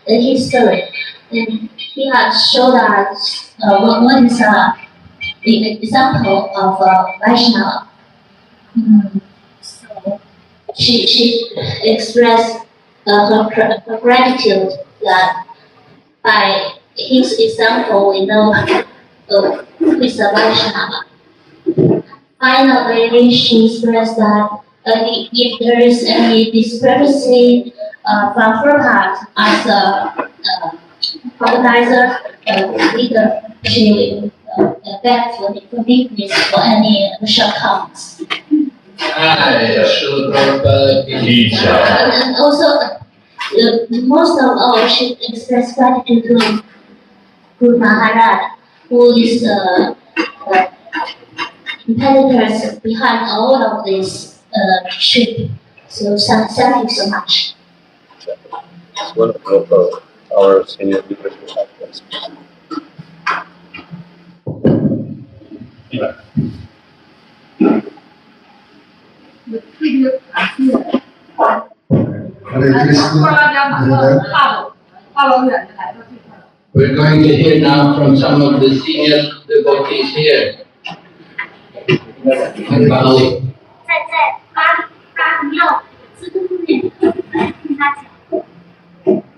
[SPEAKER 5] and his story. And he has showed us what is the example of Vaishnava. So she expressed her gratitude that by his example we know he's a Vaishnava. Finally, she expressed that if there is any discrepancy from her part as a organizer, leader, she begs for forgiveness for any shortcomings.
[SPEAKER 1] Srila Prabhupada ki jai.
[SPEAKER 5] And also, most of all, she expressed gratitude to Guru Maharaj, who is the competitors behind all of this trip. So thank you so much.
[SPEAKER 2] It's wonderful for our senior leadership.
[SPEAKER 8] Hare Krishna.
[SPEAKER 1] We're going to hear now from some of the senior devotees here. Bali.
[SPEAKER 5] 在巴黎庙自贡后面听他讲。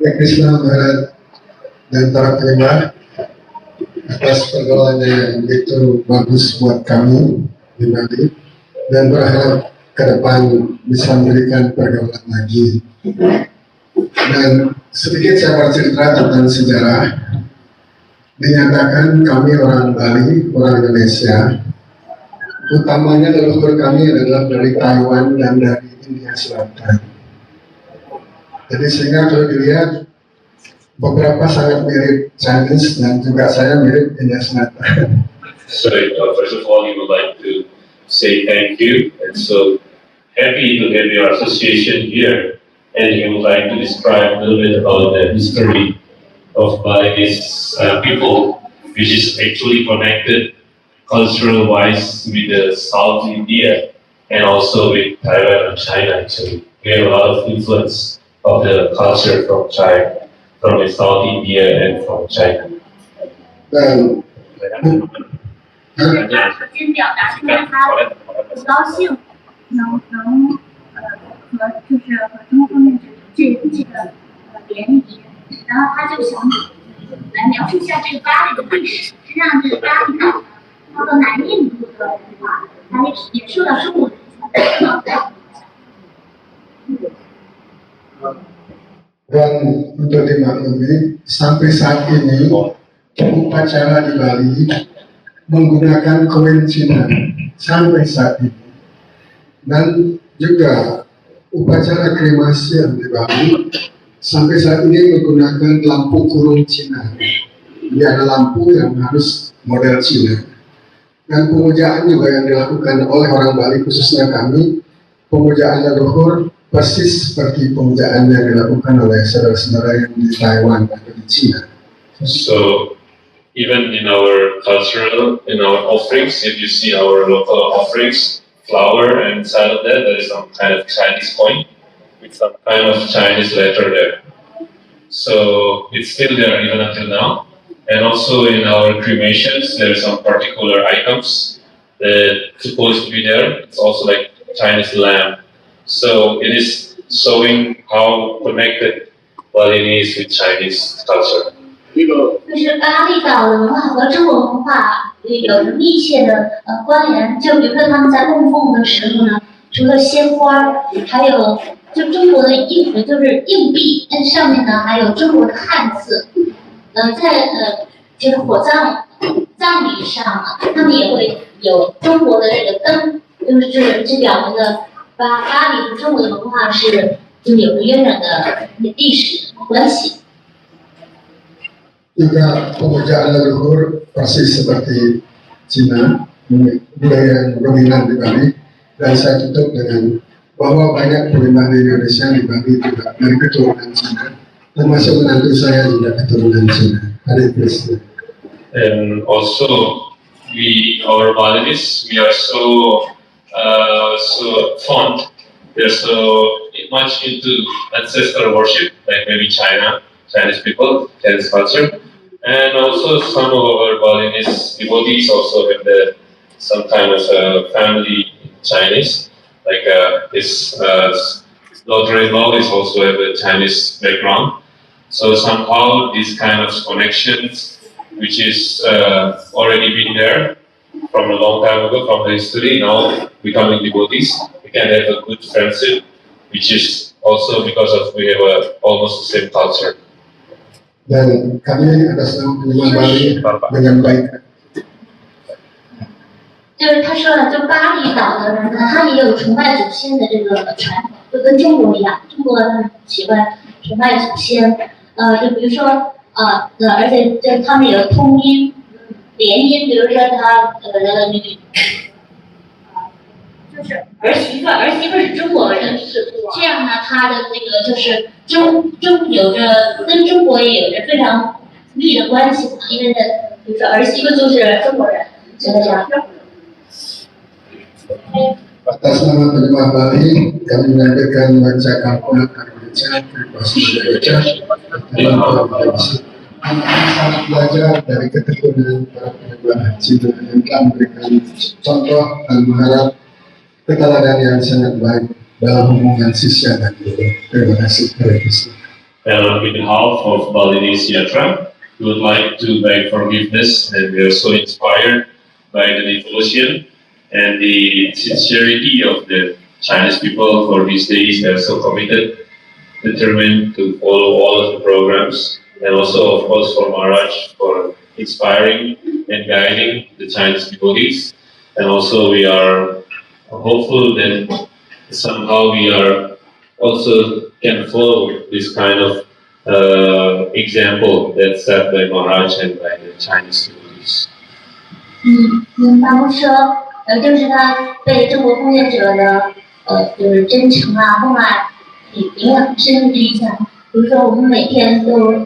[SPEAKER 8] Hare Krishna Maharaj dan para pendengar atas pergaulannya yang begitu bagus buat kami di Bali dan berharap ke depan bisa memberikan pergaulan lagi. Dan sedikit saya bercerita tentang sejarah. Dinyatakan kami orang Bali, orang Indonesia, utamanya leluhur kami adalah dari Taiwan dan dari India Selatan. Jadi sehingga kalau dilihat beberapa sangat mirip Chinese dan juga saya mirip India Selatan.
[SPEAKER 2] So, first of all, we would like to say thank you. And so happy to have your association here. And we would like to describe a little bit about the history of Balinese people, which is actually connected cultural-wise with the South India and also with Taiwan and China. Actually, we have a lot of influence of the culture from China, from the South India and from China.
[SPEAKER 8] Dan
[SPEAKER 5] 他首先表达出来他很高兴能和中国方面这个联谊，然后他就想来描述一下这个巴黎的历史。实际上，这个巴黎岛呢，它和南印度的文化，它也受到中国的影响。
[SPEAKER 8] Dan untuk dimaklumi, sampai saat ini upacara di Bali menggunakan koin Cina sampai saat ini. Dan juga upacara kremasian di Bali sampai saat ini menggunakan lampu kurung Cina. Jadi ada lampu yang harus model Cina. Dan pemujaan juga yang dilakukan oleh orang Bali, khususnya kami, pemujaan leluhur persis seperti pemujaan yang dilakukan oleh saudara-saudara yang di Taiwan atau di China.
[SPEAKER 2] So even in our cultural, in our offerings, if you see our local offerings, flower and inside of that, there is some kind of Chinese coin with some kind of Chinese letter there. So it's still there even until now. And also in our cremations, there are some particular items that supposed to be there. It's also like Chinese lamb. So it is showing how connected Balinese with Chinese culture.
[SPEAKER 5] 就是巴厘岛的文化和中国文化有着密切的关联。就比如说他们在供奉的时候呢，除了鲜花，还有就中国的就是硬币，那上面呢还有中国的汉字。就是火葬礼上啊，他们也会有中国的这个灯，就是这表明了巴黎和中国的文化是就有着渊源的历史关系。
[SPEAKER 8] Juga pemujaan leluhur persis seperti Cina, budaya yang dominan di Bali. Dan saya tutup dengan bahwa banyak pelimah di Indonesia di Bali juga dari keturunan Cina, termasuk menantu saya juga keturunan Cina. Hare Krishna.
[SPEAKER 2] And also, our Balinese, we are so fond. They're so much into ancestor worship, like maybe Chinese people, Chinese culture. And also some of our Balinese devotees also have some kind of family Chinese, like like his daughter-in-law is also have a Chinese background. So somehow this kind of connections, which is already been there from a long time ago, from the history, now becoming devotees, we can have a good friendship, which is also because of we have almost the same culture.
[SPEAKER 8] Dan kami atas nama Imam Bali dengan baik.
[SPEAKER 5] 就是他说了，就巴厘岛的人呢，他也有崇拜祖先的这个传统，就跟中国一样，中国人喜欢崇拜祖先，就比如说而且就他们有通音、联音，比如说他女，就是儿媳妇是中国人，这样呢，他的那个就是有着跟中国也有着非常密的关系嘛，因为呢，比如说儿媳妇就是中国人，就这样。
[SPEAKER 8] Atas nama Imam Bali, kami menyampaikan baca kampung Indonesia, bahasa Indonesia. Sangat belajar dari ketekunan para penyembah haji yang telah memberikan contoh dan mengharap keteladan yang sangat baik dalam hubungan sisya dan guru. Terima kasih.
[SPEAKER 2] And on behalf of Balinese Yatra, we would like to beg forgiveness, and we are so inspired by the devotion and the sincerity of the Chinese people for these days. They are so committed, determined to follow all of the programs, and also, of course, for Maharaj for inspiring and guiding the Chinese devotees. And also, we are hopeful that somehow we are also can follow this kind of example that's set by Maharaj and by the Chinese devotees.
[SPEAKER 5] 他们说，就是他对中国奉献者的就是真诚啊、厚爱，影响深入印象。比如说，我们每天都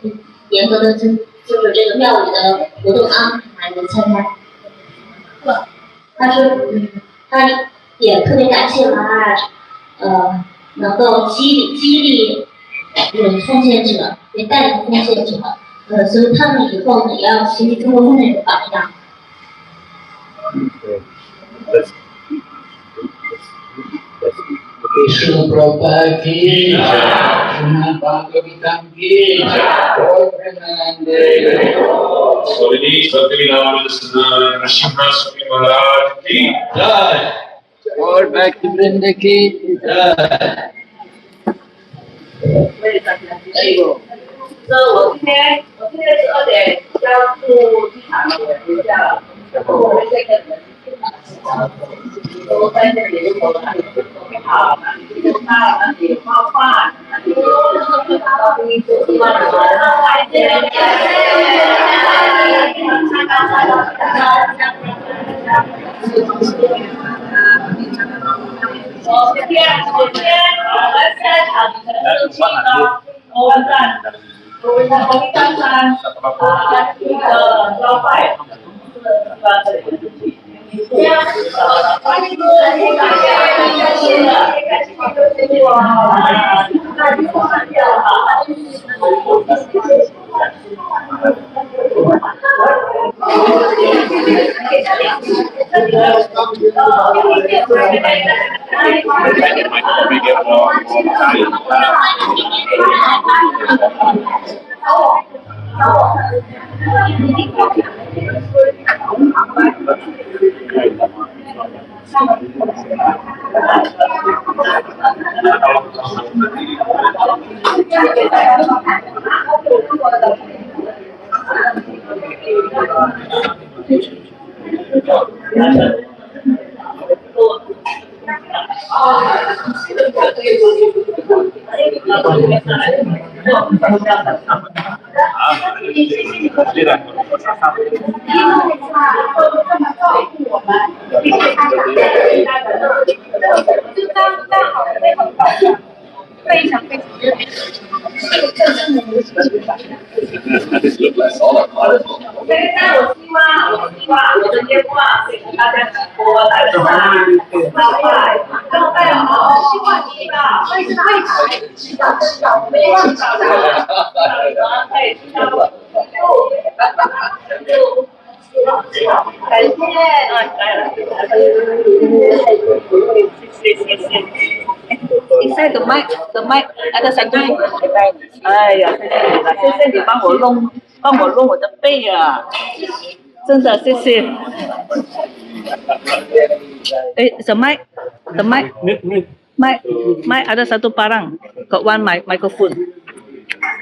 [SPEAKER 5] 严格的就是这个庙里的活动安排来参加。他说，他也特别感谢Maharaj，能够激励奉献者，也带领奉献者，所以他们以后呢也要学习中国奉献者榜样。
[SPEAKER 1] Vishnu Prabhupada ki jai, Srimad Bhagavatam ki jai, Lord Premanande.
[SPEAKER 2] So ini Bhaktivinoda Nrsimha Swami Maharaj ki
[SPEAKER 1] Jai, Lord Bhaktivinoda ki jai.
[SPEAKER 6] 我今天12点要住机场了，我回家了。然后我这个都在这里，我哪里准备好，哪里做菜，哪里泡饭，哪里昨天我们现在场地是去到欧湾站。 我们刚刚一个招牌，非常非常热烈。现在我希望我的愿望给大家直播，大家然后大家希望知道，会知道，我们要知道可以知道。Inside the mic ada satu。哎呀，谢谢你了，谢谢你帮我弄我的背啊，真的谢谢。the mic ada satu barang, got one microphone.